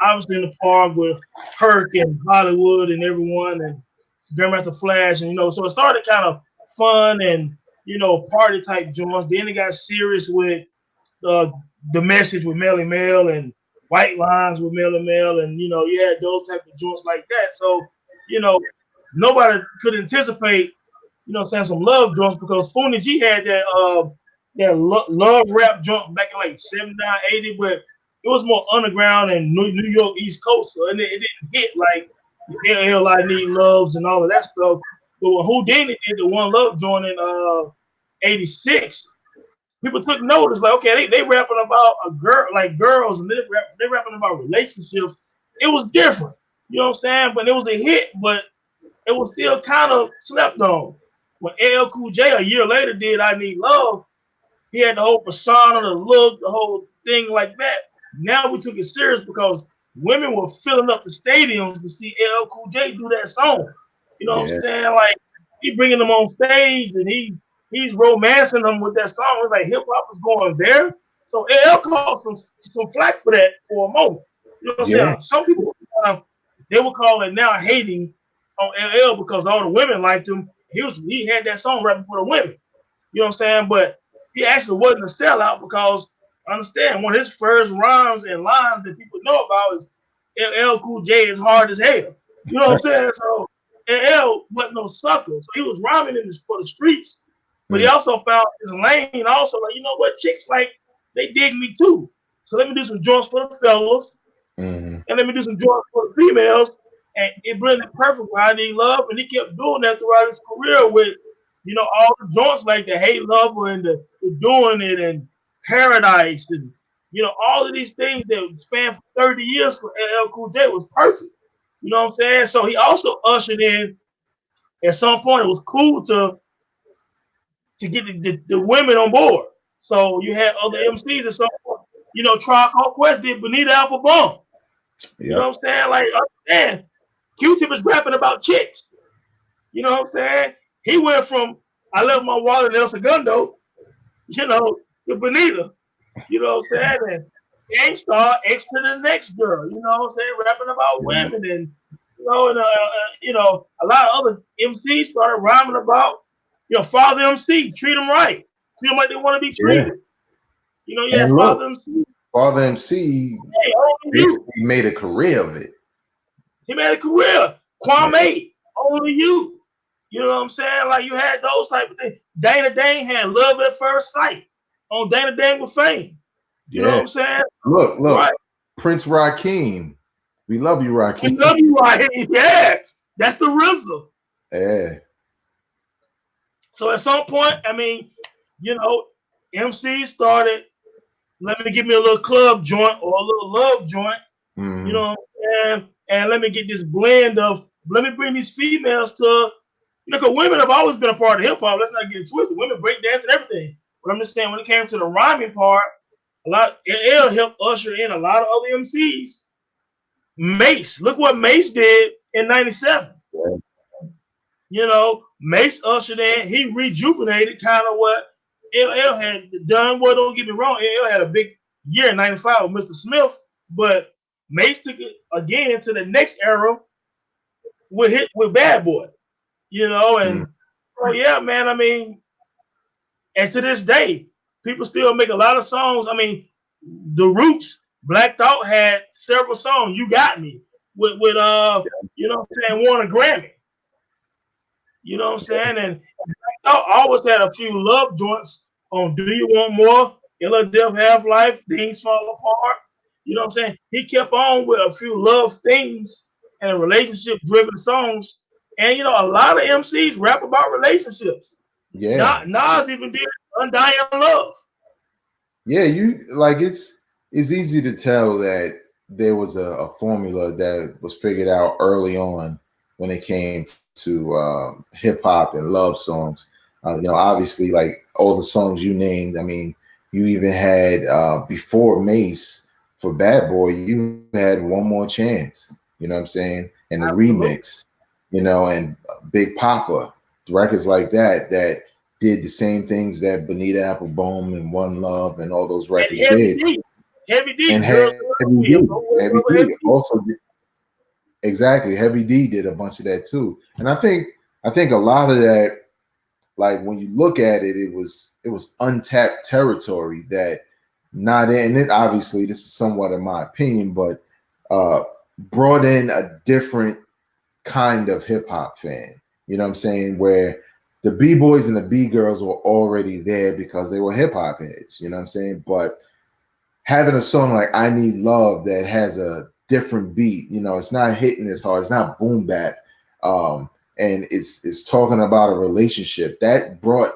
obviously in the park with Kirk and Hollywood and everyone, and Grandmaster Flash, and so it started kind of fun and party type joints. Then it got serious with The Message with Melle Mel and White Lines with Melle Mel, and you had those type of joints like that. So nobody could anticipate saying some love joints, because Spoonie G had that love rap joint back in like 79, 80, but it was more underground and New York East Coast, so it didn't hit like LL I Need Loves and all of that stuff. But when Houdini did the One Love joint in 86, people took notice, like, okay, they rapping about a girl, like girls, and they rapping about relationships. It was different, you know what I'm saying? But it was a hit, but it was still kind of slept on. When LL Cool J a year later did I Need Love, he had the whole persona, the look, the whole thing like that. Now we took it serious because women were filling up the stadiums to see LL Cool J do that song. You know what I'm saying? Like, he bringing them on stage and he's romancing them with that song. It's like hip hop is going there. So LL caught some flack for that for a moment. You know what I'm saying? Some people they would call it now hating on LL because all the women liked him. He had that song right before the women. You know what I'm saying? But he actually wasn't a sellout, because understand, one of his first rhymes and lines that people know about is LL Cool J is hard as hell. You know what I'm saying? So LL wasn't no sucker. So he was rhyming for the streets, but he also found his lane. Also, like, you know what, chicks, like, they dig me too. So let me do some joints for the fellas, and let me do some joints for the females. And it blended perfect with I Need Love, and he kept doing that throughout his career with, all the joints like the Hey Lover and the Doing It and Paradise, and all of these things that spanned for 30 years for LL Cool J was perfect. You know what I'm saying? So he also ushered in, at some point, it was cool to get the women on board. So you had other MCs at some point. Tribe Called Quest did Bonita Alpha Bomb. You know what I'm saying? Like, understand, Q-Tip is rapping about chicks. You know what I'm saying? He went from I left my wallet in El Segundo, to Bonita. You know what I'm saying? And Gangstar X to the next girl. You know what I'm saying? Rapping about women and a lot of other MCs started rhyming about Father MC, treat them right, treat them like they want to be treated. And Father MC. Father MC basically made a career of it. He made a career. Kwame, only you. You know what I'm saying? Like you had those type of things. Dana Dane had Love at First Sight on Dana Dane with Fame. You know what I'm saying? Look, right. Prince Rakeem. We love you, Rakeem. We love you, Rakeem. Yeah. That's the RZA. Yeah. So at some point, I mean, MC started, let me give me a little club joint or a little love joint. You know what I'm saying? And let me get this blend of, let me bring these females to, because women have always been a part of hip hop. Let's not get it twisted. Women break dance and everything. But I'm just saying, when it came to the rhyming part, LL helped usher in a lot of other MCs. Mace, look what Mace did in '97. Mace ushered in. He rejuvenated kind of what LL had done. Well, don't get me wrong, LL had a big year in '95 with Mr. Smith, but Mace took it again to the next era with Bad Boy. And yeah, man. I mean, and to this day, people still make a lot of songs. I mean, The Roots, Black Thought had several songs. You Got Me with what I'm saying, won a Grammy. You know what I'm saying? And Black Thought always had a few love joints on Do You Want More, Illa Death Half Life, Things Fall Apart. You know what I'm saying? He kept on with a few love themes and relationship driven songs. And a lot of MCs rap about relationships. Yeah. Nas even did Undying Love. Yeah, it's easy to tell that there was a formula that was figured out early on when it came to hip hop and love songs. Obviously, like all the songs you named. I mean, you even had before Mace for Bad Boy, you had One More Chance. You know what I'm saying? And the remix, and Big Papa, records like that did the same things that Bonita Applebum and One Love and all those records did. Heavy D. And Heavy D also did. Exactly. Heavy D did a bunch of that too. And I think a lot of that, like when you look at it, it was untapped territory that not in it. Obviously, this is somewhat in my opinion, but brought in a different kind of hip hop fan. You know what I'm saying? Where the B-boys and the B-girls were already there because they were hip hop heads. You know what I'm saying? But having a song like I Need Love that has a different beat, it's not hitting as hard, it's not boom bap, and it's talking about a relationship that brought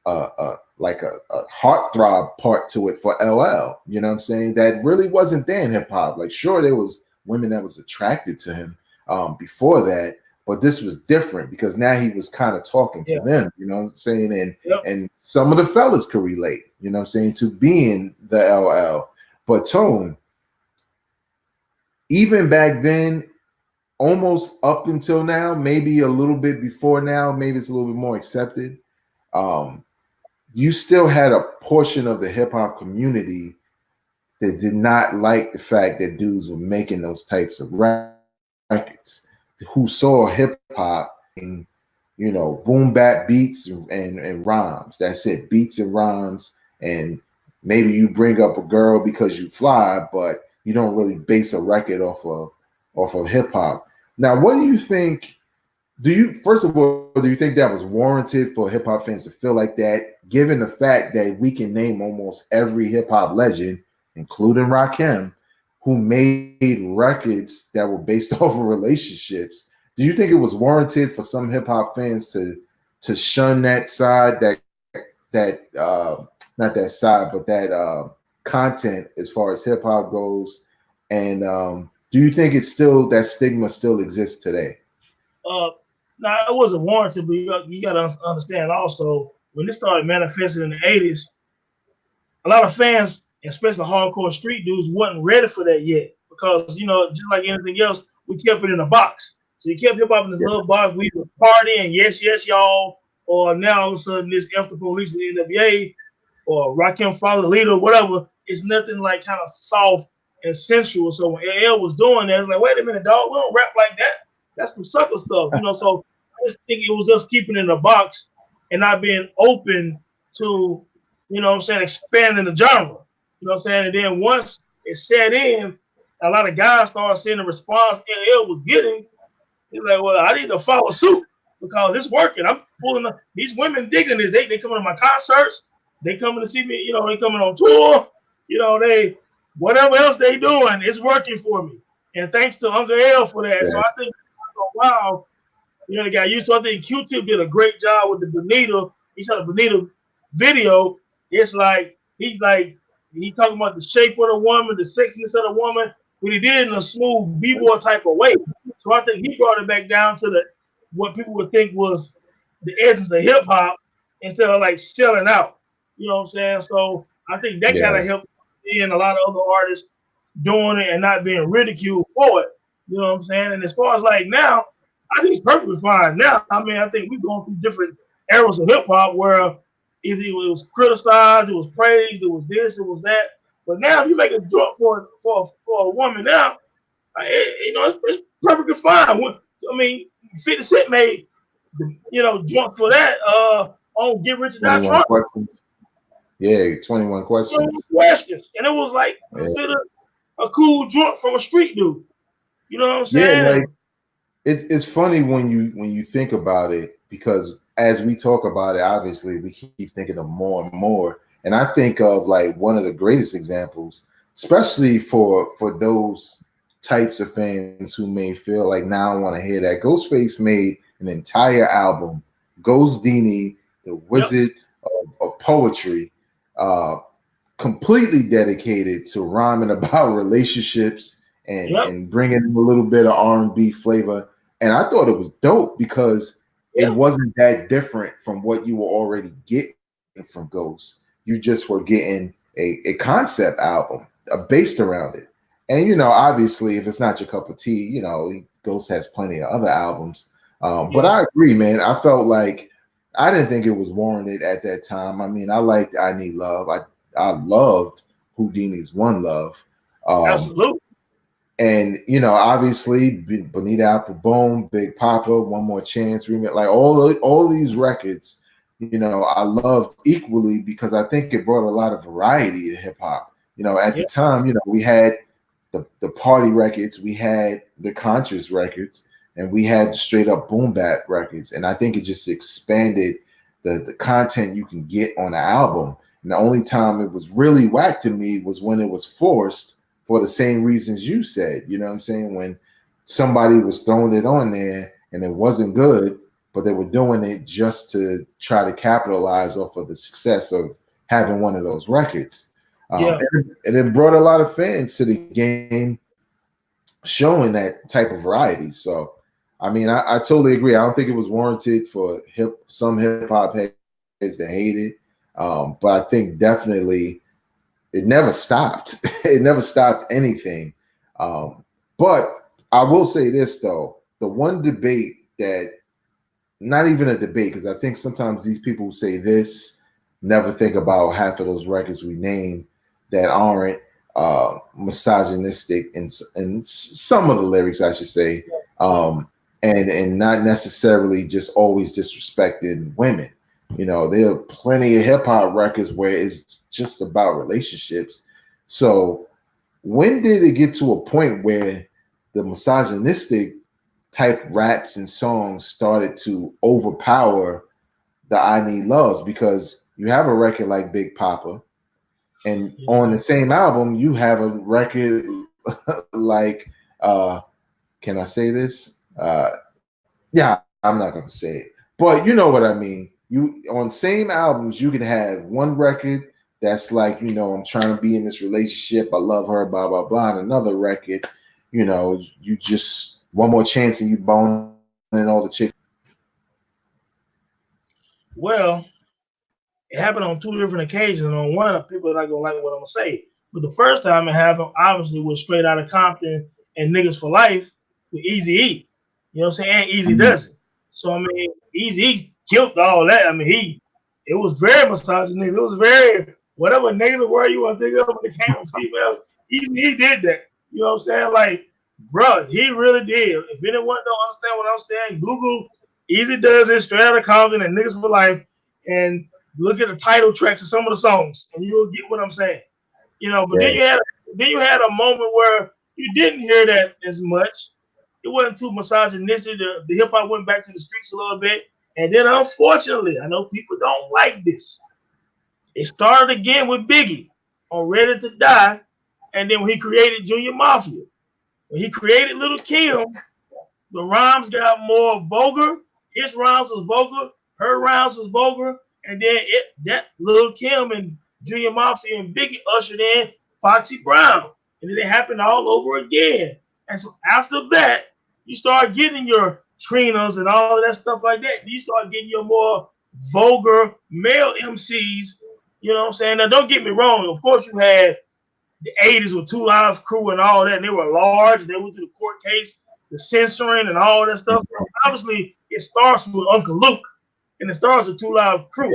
a heartthrob part to it for LL. You know what I'm saying? That really wasn't there in hip hop. Like, sure, there was women that was attracted to him before that, but this was different because now he was kind of talking to them. You know what I'm saying? And some of the fellas could relate. You know what I'm saying, to being the LL. But Tone, even back then, almost up until now, maybe a little bit before now, maybe it's a little bit more accepted. You still had a portion of the hip hop community that did not like the fact that dudes were making those types of records, who saw hip hop in, boom bap beats and rhymes. That's it, beats and rhymes. And maybe you bring up a girl because you fly, but you don't really base a record off of hip hop. Now, what do you think? First of all, do you think that was warranted for hip hop fans to feel like that, given the fact that we can name almost every hip hop legend, including Rakim, who made records that were based off of relationships? Do you think it was warranted for some hip hop fans to shun that side, not that side, but that content as far as hip hop goes? And do you think it's still, that stigma still exists today? Now, it wasn't warranted, but you got to understand also, when this started manifesting in the 80s, a lot of fans, especially hardcore street dudes, wasn't ready for that yet. Because, just like anything else, we kept it in a box. So you kept hip hop in this little box. We were partying, yes, y'all, or now all of a sudden this F the Police with the NWA or Rakim Follow the Leader, or whatever. It's nothing like kind of soft and sensual. So when LL was doing that, it's like, wait a minute, dog, we don't rap like that. That's some sucker stuff, you know. So I just think it was just keeping it in a box and not being open to, you know what I'm saying, expanding the genre. You know what I'm saying? And then once it set in, a lot of guys started seeing the response LL was getting. He's like, well, I need to follow suit because it's working. I'm pulling up. These women digging this. They coming to my concerts. They coming to see me. You know, they coming on tour. You know, they whatever else they doing, it's working for me. And thanks to Uncle L for that. Yeah. So I think after a while, you know, they got used to. I think Q-Tip did a great job with the Bonita. He said a Bonita video. It's like he talking about the shape of the woman, the sexiness of the woman, but he did it in a smooth b-boy type of way. So I think he brought it back down to the what people would think was the essence of hip hop instead of like selling out. You know what I'm saying? So I think that kind of helped me and a lot of other artists doing it and not being ridiculed for it. You know what I'm saying? And as far as like now, I think it's perfectly fine now. I mean, I think we're going through different eras of hip hop where either it was criticized, it was praised, it was this, it was that. But now, if you make a joke for a woman now, you know, it's perfectly fine. I mean, 50 Cent made, you know, joint for that on Get Rich or Die Trying. Yeah, 21 questions. And it was like considered a cool joint from a street dude. You know what I'm saying? Yeah, like, it's funny when you think about it, because as we talk about it, obviously we keep thinking of more and more. And I think of like one of the greatest examples, especially for those types of fans who may feel like, now I want to hear that. Ghostface made an entire album, Ghost Dini, the Wizard of Poetry, completely dedicated to rhyming about relationships and bringing a little bit of R&B flavor. And I thought it was dope because it wasn't that different from what you were already getting from Ghost. You just were getting a concept album based around it. And, you know, obviously, if it's not your cup of tea, you know, Ghost has plenty of other albums. But I agree, man. I felt like I didn't think it was warranted at that time. I mean, I liked I Need Love. I loved Houdini's One Love. Absolutely. And, you know, obviously, Bonita Applebone, Big Papa, One More Chance, remix, like all these records, you know, I loved equally because I think it brought a lot of variety to hip hop. You know, at the time, you know, we had the party records, we had the conscious records, and we had straight up boom bap records. And I think it just expanded the content you can get on an album. And the only time it was really whack to me was when it was forced for the same reasons you said. You know what I'm saying? When somebody was throwing it on there and it wasn't good, but they were doing it just to try to capitalize off of the success of having one of those records. And it brought a lot of fans to the game, showing that type of variety. So, I mean, I totally agree. I don't think it was warranted for some hip hop heads that hate it. But I think definitely it never stopped. It never stopped anything. But I will say this, though. The one debate that, not even a debate, because I think sometimes these people who say this never think about half of those records we named that aren't misogynistic in some of the lyrics, I should say, and not necessarily just always disrespecting women. You know, there are plenty of hip hop records where it's just about relationships. So when did it get to a point where the misogynistic type raps and songs started to overpower the I Need Loves? Because you have a record like Big Papa, and on the same album, you have a record like, can I say this? Yeah, I'm not going to say it, but you know what I mean. You on same albums, you can have one record that's like, you know, I'm trying to be in this relationship, I love her, blah blah blah, and another record, you know, you just One More Chance and you boning all the chicks. Well, it happened on two different occasions. On one, people are not gonna like what I'm gonna say, but the first time it happened, obviously, was Straight Outta Compton and Niggas for Life with Eazy-E. You know what I'm saying? And Easy does it. So I mean, Eazy killed all that. I mean, it was very misogynistic. It was very whatever negative word you want to think of when it came to females. He did that. You know what I'm saying? Like, bro, he really did. If anyone don't understand what I'm saying, Google Easy Does It, Straight Outta Compton, and Niggas for Life, and look at the title tracks of some of the songs, and you'll get what I'm saying. You know, but then you had a moment where you didn't hear that as much. It wasn't too misogynistic. The hip hop went back to the streets a little bit. And then, unfortunately, I know people don't like this. It started again with Biggie on Ready to Die. And then when he created Junior Mafia, when he created Little Kim, the rhymes got more vulgar. His rhymes was vulgar. Her rhymes was vulgar. And then that Little Kim and Junior Mafia and Biggie ushered in Foxy Brown. And then it happened all over again. And so after that, you start getting your Trinas and all of that stuff like that. You start getting your more vulgar male MCs. You know what I'm saying? Now, don't get me wrong. Of course, you had the 80s with 2 Live Crew and all that. And they were large. They went through the court case, the censoring and all that stuff. Obviously, it starts with Uncle Luke. And it starts with 2 Live Crew.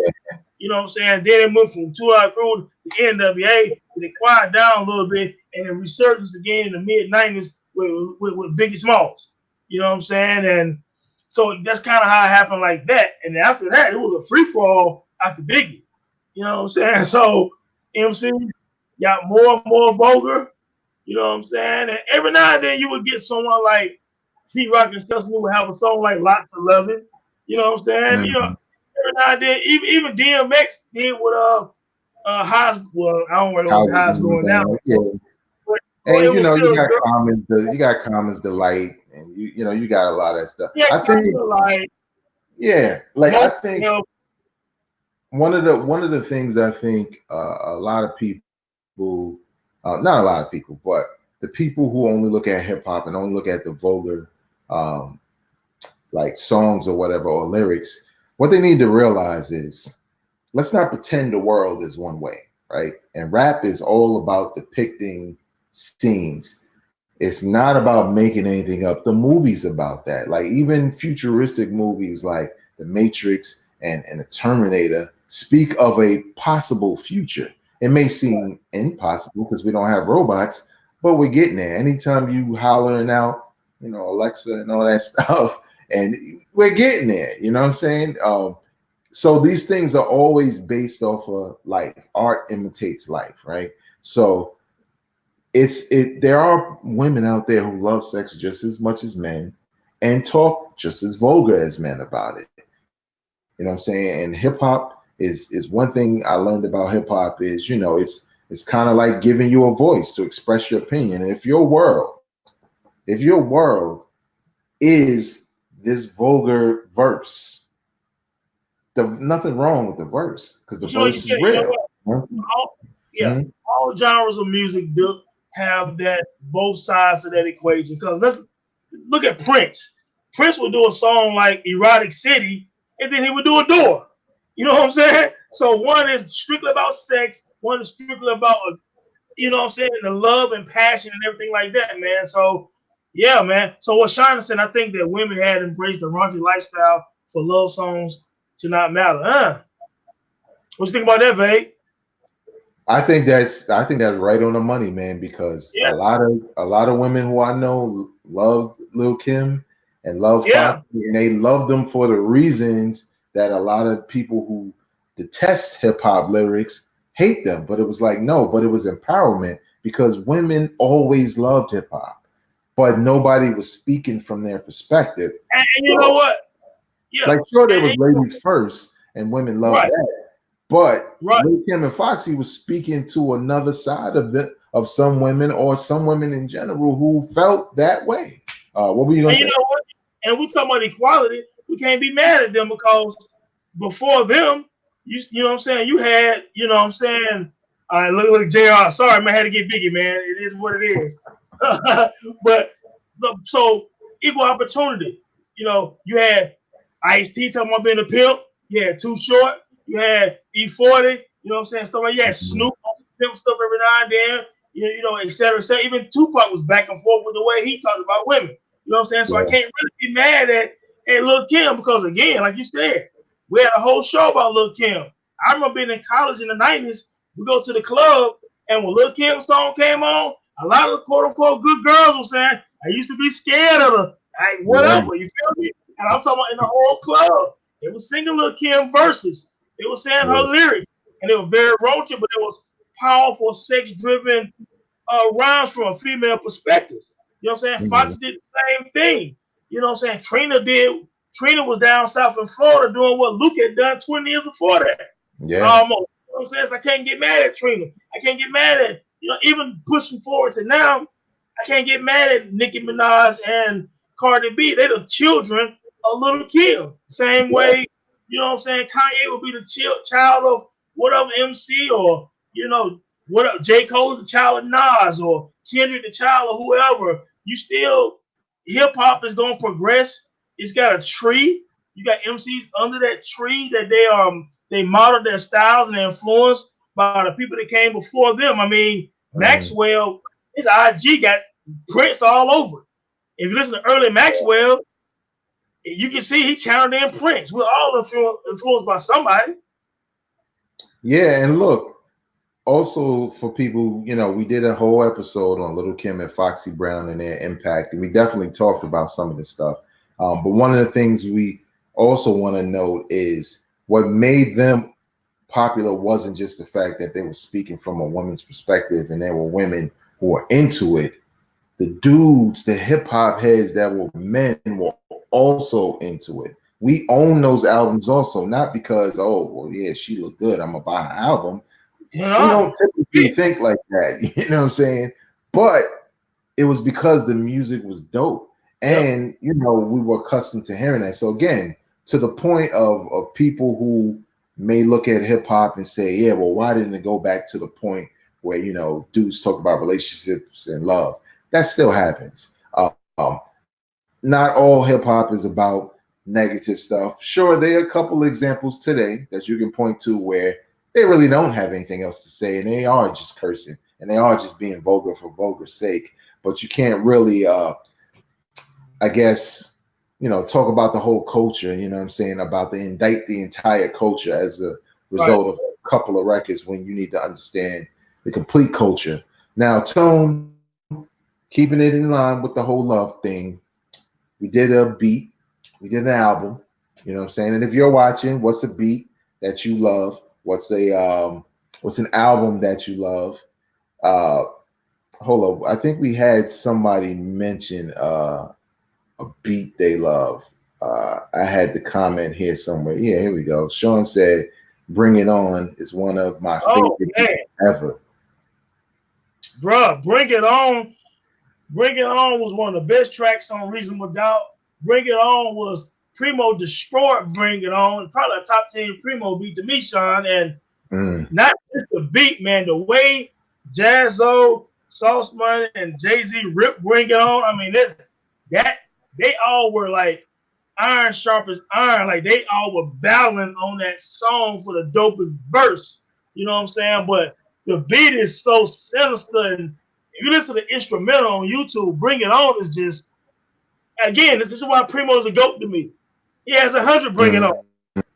You know what I'm saying? Then it moved from 2 Live Crew to NWA. And it quiet down a little bit. And it resurgence again in the mid-90s with Biggie Smalls. You know what I'm saying? And so that's kind of how it happened like that. And after that, it was a free-for-all after Biggie. You know what I'm saying? So MC got more and more vulgar. You know what I'm saying? And every now and then you would get someone like Pete Rock and Sesame would have a song like Lots of Lovin'. You know what I'm saying? You know, every now and then, even DMX did with Highs. Well, I don't know what Highs going now. Yeah. But, and you know, you got Common's Delight, and you got a lot of that stuff. Yeah, I think, I think one of the things I think a lot of people, not a lot of people, but the people who only look at hip hop and only look at the vulgar, like songs or whatever or lyrics, what they need to realize is, let's not pretend the world is one way, right? And rap is all about depicting scenes. It's not about making anything up. The movie's about that. Like even futuristic movies like The Matrix and The Terminator speak of a possible future. It may seem impossible because we don't have robots, but we're getting there. Anytime you hollering out, Alexa and all that stuff, and we're getting there, you know what I'm saying? So these things are always based off of life. Art imitates life, right? So there are women out there who love sex just as much as men and talk just as vulgar as men about it. You know what I'm saying? And hip hop is one thing I learned about hip hop is, it's kind of like giving you a voice to express your opinion. And if your world is this vulgar verse, nothing wrong with the verse because the verse is real. All genres of music do have that both sides of that equation. Because let's look at Prince. Prince would do a song like Erotic City, and then he would do a door. You know what I'm saying? So one is strictly about sex, one is strictly about, you know what I'm saying, the love and passion and everything like that, man. So yeah, man. So what Shina said, I think that women had embraced the raunchy lifestyle for love songs to not matter. What you think about that, Vague? I think that's right on the money, man, because a lot of women who I know loved Lil' Kim and love Foxy, and they love them for the reasons that a lot of people who detest hip hop lyrics hate them. But it was like, no, but it was empowerment because women always loved hip hop. But nobody was speaking from their perspective. And you know what? Yeah. Like, sure, there was ladies first, and women loved that. But Lil' Kim and Foxy was speaking to another side of some women or some women in general who felt that way. What were you going to say? You know what? And we talking about equality. We can't be mad at them because before them, you know what I'm saying? You had, you know what I'm saying? Look, JR. Sorry, man, I had to get Biggie, man. It is what it is. But so equal opportunity. You had Ice-T talking about being a pimp. You had Too Short. You had E40. You know what I'm saying? Stuff like you had Snoop pimp stuff every now and then. Et cetera, et cetera. Even Tupac was back and forth with the way he talked about women. You know what I'm saying? So I can't really be mad at Lil' Kim because, again, like you said, We had a whole show about Lil Kim. I remember being in college in the 90s. We go to the club, and when Lil Kim's song came on, a lot of the quote unquote good girls were saying, I used to be scared of her. Hey, whatever, you feel me? And I'm talking about in the whole club. They were singing Lil Kim verses. They were saying her lyrics, and they were very raunchy, but it was powerful, sex-driven rhymes from a female perspective. You know what I'm saying? Fox did the same thing. You know what I'm saying? Trina was down south in Florida doing what Luke had done 20 years before that. Yeah. Almost. You know what I'm saying? So I can't get mad at Trina. I can't get mad at, even pushing forward to now, I can't get mad at Nicki Minaj and Cardi B. They're the children of Lil Kim. Same way, you know what I'm saying? Kanye will be the child of whatever MC, or, what J. Cole is the child of Nas, or Kendrick the child of whoever. You still, hip hop is gonna progress. It's got a tree. You got MCs under that tree that they model their styles and they're influenced by the people that came before them. I mean, Maxwell, his IG got Prince all over. If you listen to early Maxwell, you can see he channeled in Prince. We're all influenced by somebody. Yeah, and look, also for people, we did a whole episode on Lil Kim and Foxy Brown and their impact, and we definitely talked about some of this stuff. But one of the things we also want to note is what made them popular wasn't just the fact that they were speaking from a woman's perspective and there were women who were into it. The dudes, the hip hop heads that were men were also into it. We own those albums also, not because, she looked good, I'm gonna buy an album. We don't typically think like that, you know what I'm saying? But it was because the music was dope. And, we were accustomed to hearing that. So again, to the point of people who may look at hip hop and say, yeah, well, why didn't it go back to the point where, dudes talk about relationships and love? That still happens. Not all hip hop is about negative stuff. Sure, there are a couple examples today that you can point to where they really don't have anything else to say, and they are just cursing, and they are just being vulgar for vulgar's sake. But you can't really, I guess, talk about the whole culture, about indict the entire culture as a result of a couple of records when you need to understand the complete culture. Now, Tone, keeping it in line with the whole love thing, we did a beat, we did an album, and if you're watching, what's a beat that you love? What's an album that you love? Hold up, I think we had somebody mention a beat they love. I had the comment here somewhere. Yeah, here we go. Sean said, "Bring It On" is one of my favorite ever. Bruh, Bring It On. Bring It On was one of the best tracks on Reasonable Doubt. Bring It On was Primo destroyed Bring It On. Probably a top 10 Primo beat to me, Sean. And not just the beat, man. The way Jaz-O, Sauce Money, and Jay-Z ripped Bring It On. I mean, they all were like iron sharp as iron. Like they all were battling on that song for the dopest verse. You know what I'm saying? But the beat is so sinister. And if you listen to the instrumental on YouTube, Bring It On is just, again, this is why Primo is a GOAT to me. He has 100 Bring It On.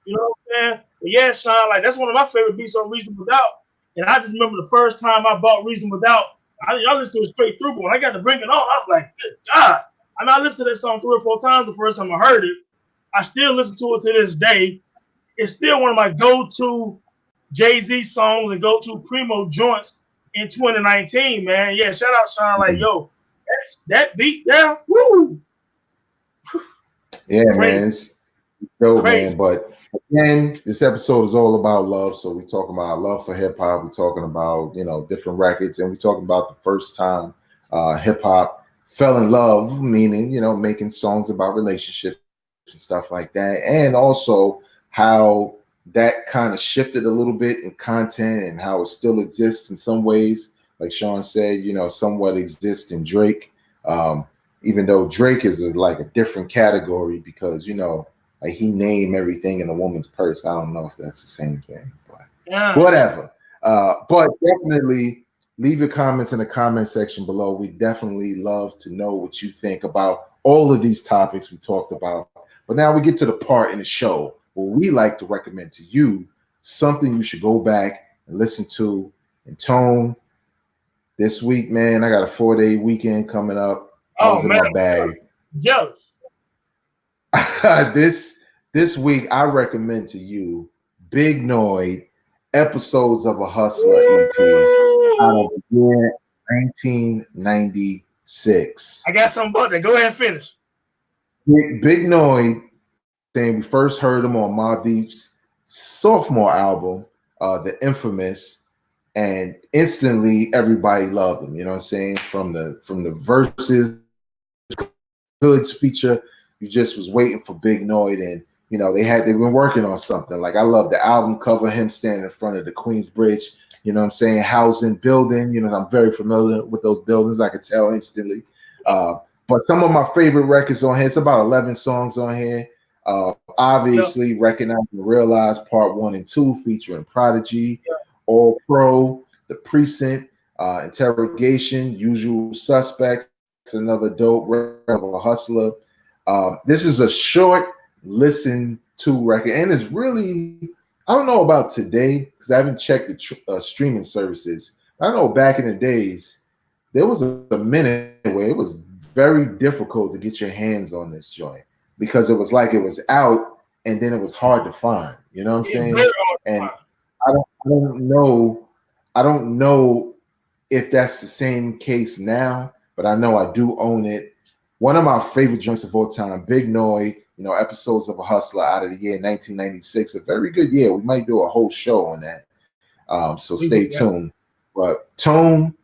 You know what I'm saying? But yeah, Sean, like that's one of my favorite beats on Reasonable Doubt. And I just remember the first time I bought Reasonable Doubt, I listened to it straight through, but when I got to Bring It On, I was like, good God. I mean, I listened to that song 3 or 4 times the first time I heard it. I still listen to it to this day. It's still one of my go-to Jay-Z songs and go-to Primo joints in 2019, man. Yeah, shout out Sean, like, yo, that beat there, woo. Yeah, man, it's dope, man. But again, this episode is all about love. So we're talking about love for hip hop. We're talking about, different records, and we're talking about the first time hip hop fell in love, meaning, making songs about relationships and stuff like that. And also how that kind of shifted a little bit in content and how it still exists in some ways. Like Sean said, somewhat exists in Drake. Even though Drake is like a different category because, like he named everything in a woman's purse. I don't know if that's the same thing, but whatever. But definitely leave your comments in the comment section below. We definitely love to know what you think about all of these topics we talked about. But now we get to the part in the show Well, we like to recommend to you something you should go back and listen to. And Tone, this week, man, I got a 4-day weekend coming up. I was in my bag. Jealous. This week, I recommend to you Big Noyd, Episodes of a Hustler EP out of the year 1996. I got something about that. Go ahead and finish. Big Noyd, saying we first heard him on Mobb Deep's sophomore album, The Infamous, and instantly everybody loved him. You know what I'm saying? From the verses, Hoods feature, you just was waiting for Big Noyd, and you know they've been working on something. Like I love the album cover, him standing in front of the Queensbridge. You know what I'm saying? Housing building. You know, I'm very familiar with those buildings. I could tell instantly. But some of my favorite records on here, it's about 11 songs on here. Obviously, Recognize and Realize Part 1 and 2 featuring Prodigy, All Pro, The Precinct, Interrogation, Usual Suspects, another dope record of a hustler. This is a short listen to record, and it's really, I don't know about today because I haven't checked the streaming services. I know back in the days, there was a minute where it was very difficult to get your hands on this joint because it was like it was out and then it was hard to find. You know what I'm saying? And I don't know if that's the same case now, but I know I do own it. One of my favorite joints of all time, Big Noyd, you know, Episodes of a Hustler out of the year 1996, a very good year. We might do a whole show on that. So stay tuned. But Tone,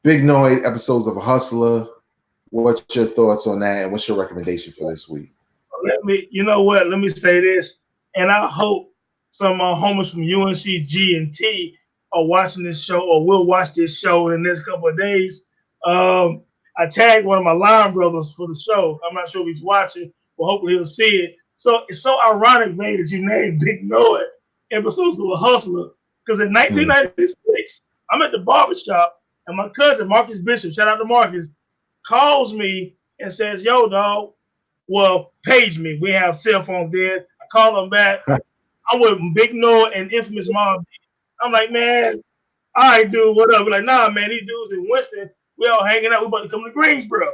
Big Noyd, Episodes of a Hustler. What's your thoughts on that, and what's your recommendation for this week? You know what? Let me say this, and I hope some of my homies from UNC G&T are watching this show or will watch this show in the next couple of days. I tagged one of my line brothers for the show. I'm not sure if he's watching, but hopefully he'll see it. So it's so ironic, man, that you named Big Noyd Episodes of a Hustler, because in 1996, I'm at the barbershop, and my cousin, Marcus Bishop, shout out to Marcus, calls me and says, yo, dog, well, page me. We have cell phones there. I call him back. I'm with Big Noyd and Infamous Mobb. I'm like, man, all right, dude, what up? We're like, nah, man, these dudes in Winston, we all hanging out. We about to come to Greensboro.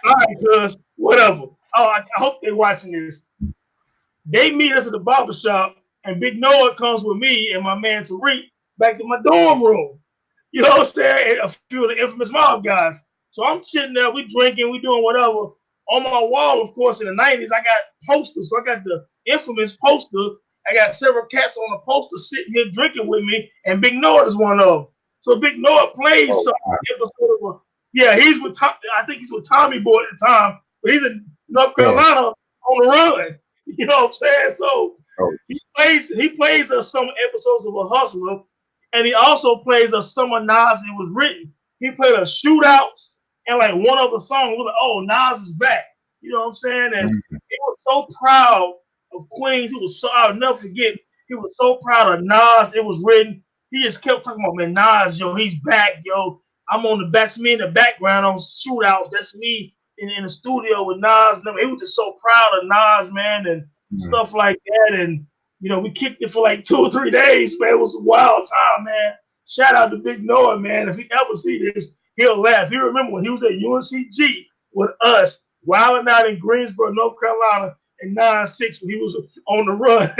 All right, cuz, whatever. Oh, I hope they're watching this. They meet us at the barbershop, and Big Noyd comes with me and my man Tariq back to my dorm room. You know what I'm saying? And a few of the Infamous Mobb guys. So I'm sitting there, we drinking, we doing whatever. On my wall, of course, in the 90s, I got posters. So I got the Infamous poster. I got several cats on the poster sitting here drinking with me, and Big Noyd is one of them. So Big Noyd plays some episode of he's with I think he's with Tommy Boy at the time, but he's in North Carolina on the run. You know what I'm saying? So he plays us some episodes of a hustler, and he also plays us some of Nas that was written. He played us Shootouts and like one other song. We're like, oh, Nas is back. You know what I'm saying? And he was so proud of Queens. I'll never forget. He was so proud of Nas. It was written. He just kept talking about, man, Nas, yo, he's back, yo. I'm on the back. That's me in the background on Shootouts. That's me in the studio with Nas. He was just so proud of Nas, man, and stuff like that. And, you know, we kicked it for like 2 or 3 days, man. It was a wild time, man. Shout out to Big Noyd, man. If he ever see this, he'll laugh. He remember when he was at UNCG with us, wilding out in Greensboro, North Carolina, in 96 when he was on the run.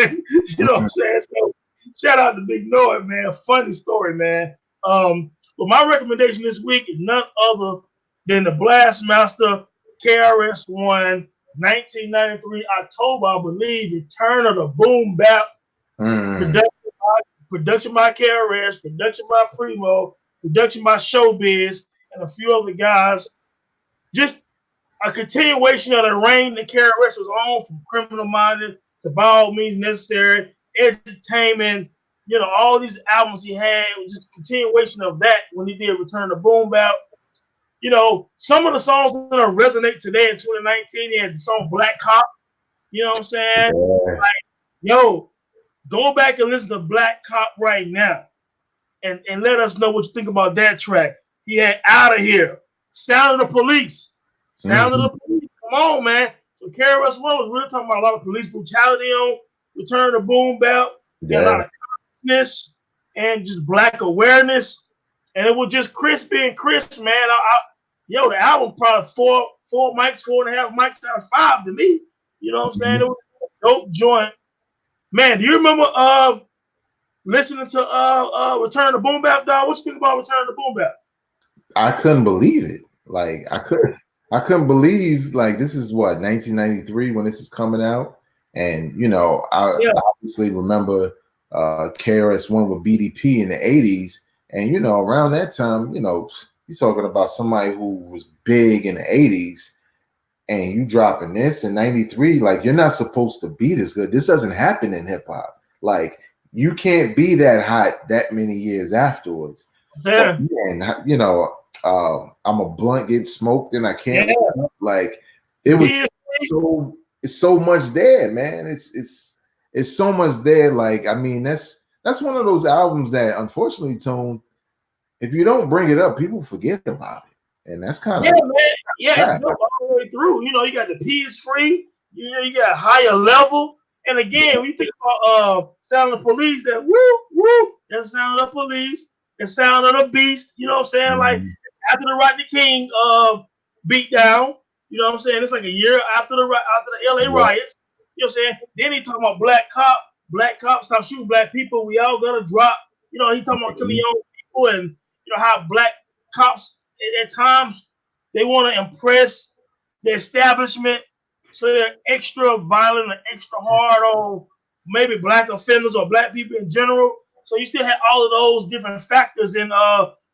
You know what I'm saying? So shout out to Big Noyd, man. Funny story, man. But my recommendation this week is none other than the Blastmaster KRS-One 1993 October, I believe, Return of the Boom Bap. Production by KRS, production by Primo, production by Showbiz, and a few other guys. Just a continuation of the reign that KRS was on, from Criminal Minded to By All Means Necessary, Entertainment, you know, all these albums he had. It was just a continuation of that when he did Return to Boom Bap. You know, some of the songs that resonate today in 2019, he had the song Black Cop. You know what I'm saying? Yeah. Like, yo, go back and listen to Black Cop right now and let us know what you think about that track. He had Out of Here, Sound of the Police. Sound of the Police. Come on, man. So KRS One was really talking about a lot of police brutality on Return to Boom Bap, and a lot of consciousness and just black awareness. And it was just crispy and crisp, man. The album probably four mics, 4.5 mics out of 5 to me. You know what I'm saying? It was a dope joint. Man, do you remember listening to Return to Boom Bap, dog? What you think about Return to Boom Bap? I couldn't believe it. Like I couldn't believe like this is what 1993 when this is coming out. And I obviously remember KRS-One with BDP in the 80s. And around that time, you're talking about somebody who was big in the 80s, and you dropping this in 93, like you're not supposed to be this good. This doesn't happen in hip-hop. Like you can't be that hot that many years afterwards. Yeah. And I'm a blunt getting smoked and I can't like it was it's so much there, man. It's so much there. Like, I mean, that's one of those albums that unfortunately, Tone, if you don't bring it up, people forget about it. And that's kind of man. Yeah, it's built all the way through. You got the P is free, you got higher level. And again, when you think about Sound of the Police, that woo, that Sound of the Police, the Sound of the Beast, you know what I'm saying? Like after the Rodney King beat down, you know what I'm saying? It's like a year after the LA riots, you know what I'm saying? Then he talking about black cops stop shooting black people. We all gotta drop. He talking about killing young people and how black cops at times they want to impress the establishment, so they're extra violent and extra hard on maybe black offenders or black people in general. So you still have all of those different factors in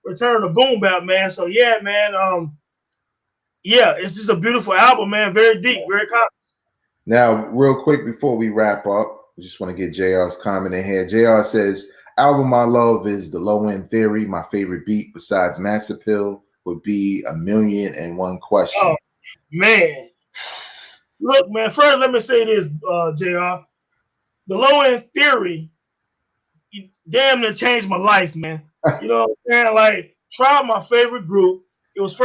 Return to Boom Bap, man. So yeah, man. It's just a beautiful album, man. Very deep, very complex. Now, real quick before we wrap up, I just want to get JR's comment in here. JR says, album I love is The Low End Theory. My favorite beat besides Mass Appeal would be A Million and One Question. Oh, man. Look, man, first let me say this, JR. The Low End Theory damn near changed my life, man. You know what I'm saying? Like, Tribe, my favorite group. It was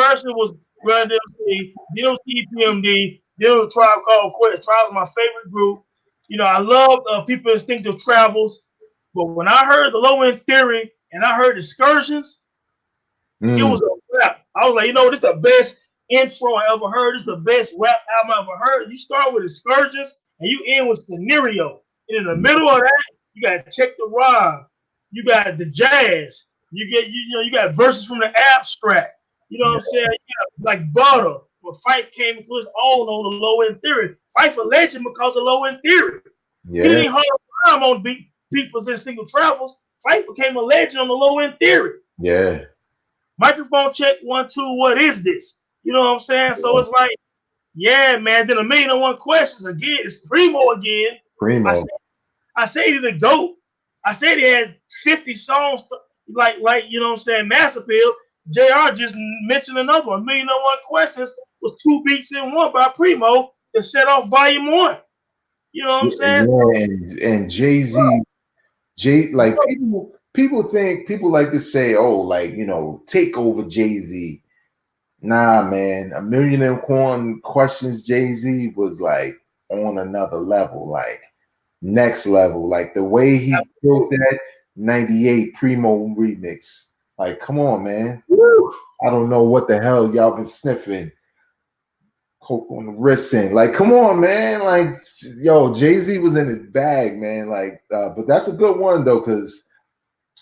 Run DMC, then it was EPMD, then it was Tribe Called Quest. Tribe was my favorite group. I love People Instinctive Travels. But when I heard The Low End Theory and I heard Excursions, it was a rap. I was like, this is the best intro I ever heard. This is the best rap album I ever heard. You start with Excursions and you end with Scenario. And in the middle of that, you got Check the Rhyme. You got the jazz. You got verses from the abstract. You know what I'm saying? Like Butter, where Phife came into his own on The Low End Theory. Phife a legend because of Low End Theory. Yeah. He didn't hold time on People's Instinctive Travels. Phife became a legend on The Low End Theory. Yeah. Microphone check 1 2. What is this? You know what I'm saying? So it's like, yeah, man. Then A Million and One Questions again. It's Primo again. Primo. I say he the GOAT. I said he had 50 songs like you know what I'm saying, Mass Appeal. JR just mentioned another one. A Million and One Questions was 2 beats in one by Primo that set off Volume 1. You know what I'm saying? Yeah, and Jay-Z, like people like to say, oh, like, take over Jay-Z. Nah, man, A Million and One Questions Jay-Z was like on another level, like next level. Like the way he built that 98 Primo remix. Like, come on, man. Woo. I don't know what the hell y'all been sniffing. Coke on the wrist in. Like, come on, man. Like, yo, Jay-Z was in his bag, man. Like, but that's a good one, though, because,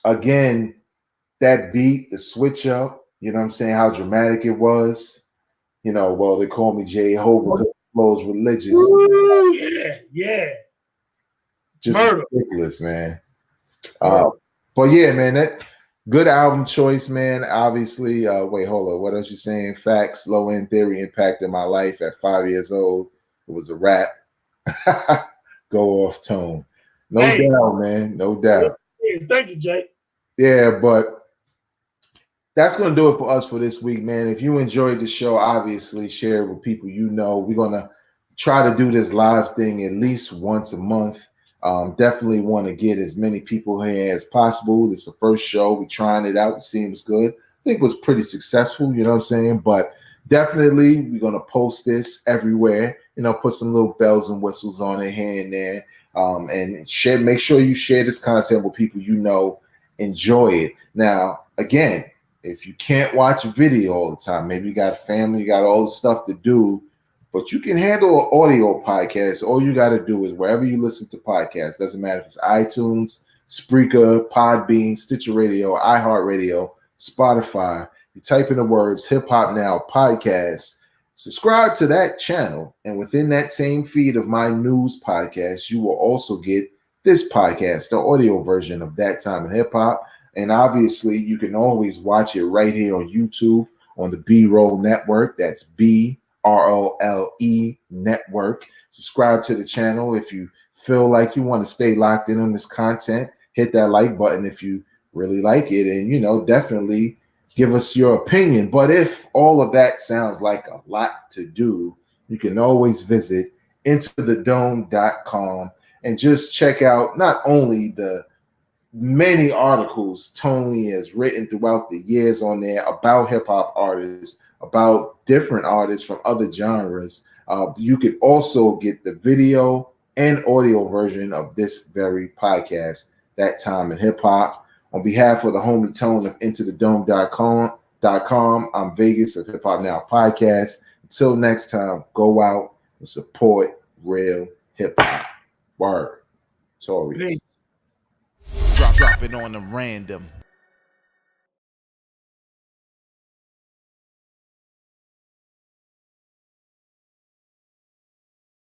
again, that beat, the switch up, you know what I'm saying, how dramatic it was. Well, they call me Jehovah because it flows religious. Ooh, yeah. Just Murder. Ridiculous, man. But, yeah, man, that good album choice, man. Obviously, wait, hold on. What else you saying? Facts. Low End Theory impacted my life at 5 years old. It was a rap. Go off, Tone. No doubt, man. No doubt. Thank you, Jake. Yeah, but that's going to do it for us for this week, man. If you enjoyed the show, obviously share it with people you know. We're going to try to do this live thing at least once a month. Definitely want to get as many people here as possible. This is the first show. We're trying it out. It seems good. I think it was pretty successful, you know what I'm saying? But definitely we're gonna post this everywhere. Put some little bells and whistles on it here and there, and share. Make sure you share this content with people enjoy it. Now, again, if you can't watch a video all the time, maybe you got a family, you got all the stuff to do, but you can handle an audio podcast. All you got to do is wherever you listen to podcasts, doesn't matter if it's iTunes, Spreaker, Podbean, Stitcher Radio, iHeartRadio, Spotify. You type in the words Hip Hop Now Podcast, subscribe to that channel, and within that same feed of my news podcast, you will also get this podcast, the audio version of That Time in Hip Hop. And obviously, you can always watch it right here on YouTube on the B-Roll Network. That's BROLE Network. Subscribe to the channel if you feel like you want to stay locked in on this content. Hit that like button if you really like it, and definitely give us your opinion. But if all of that sounds like a lot to do, you can always visit intothedome.com and just check out not only the many articles Tony has written throughout the years on there about hip-hop artists, about different artists from other genres. You could also get the video and audio version of this very podcast, That Time in Hip Hop. On behalf of the homie Tone of intothedome.com, I'm Vegas of Hip Hop Now Podcast. Until next time, go out and support real hip hop. Word. Sorry. Drop it on the random.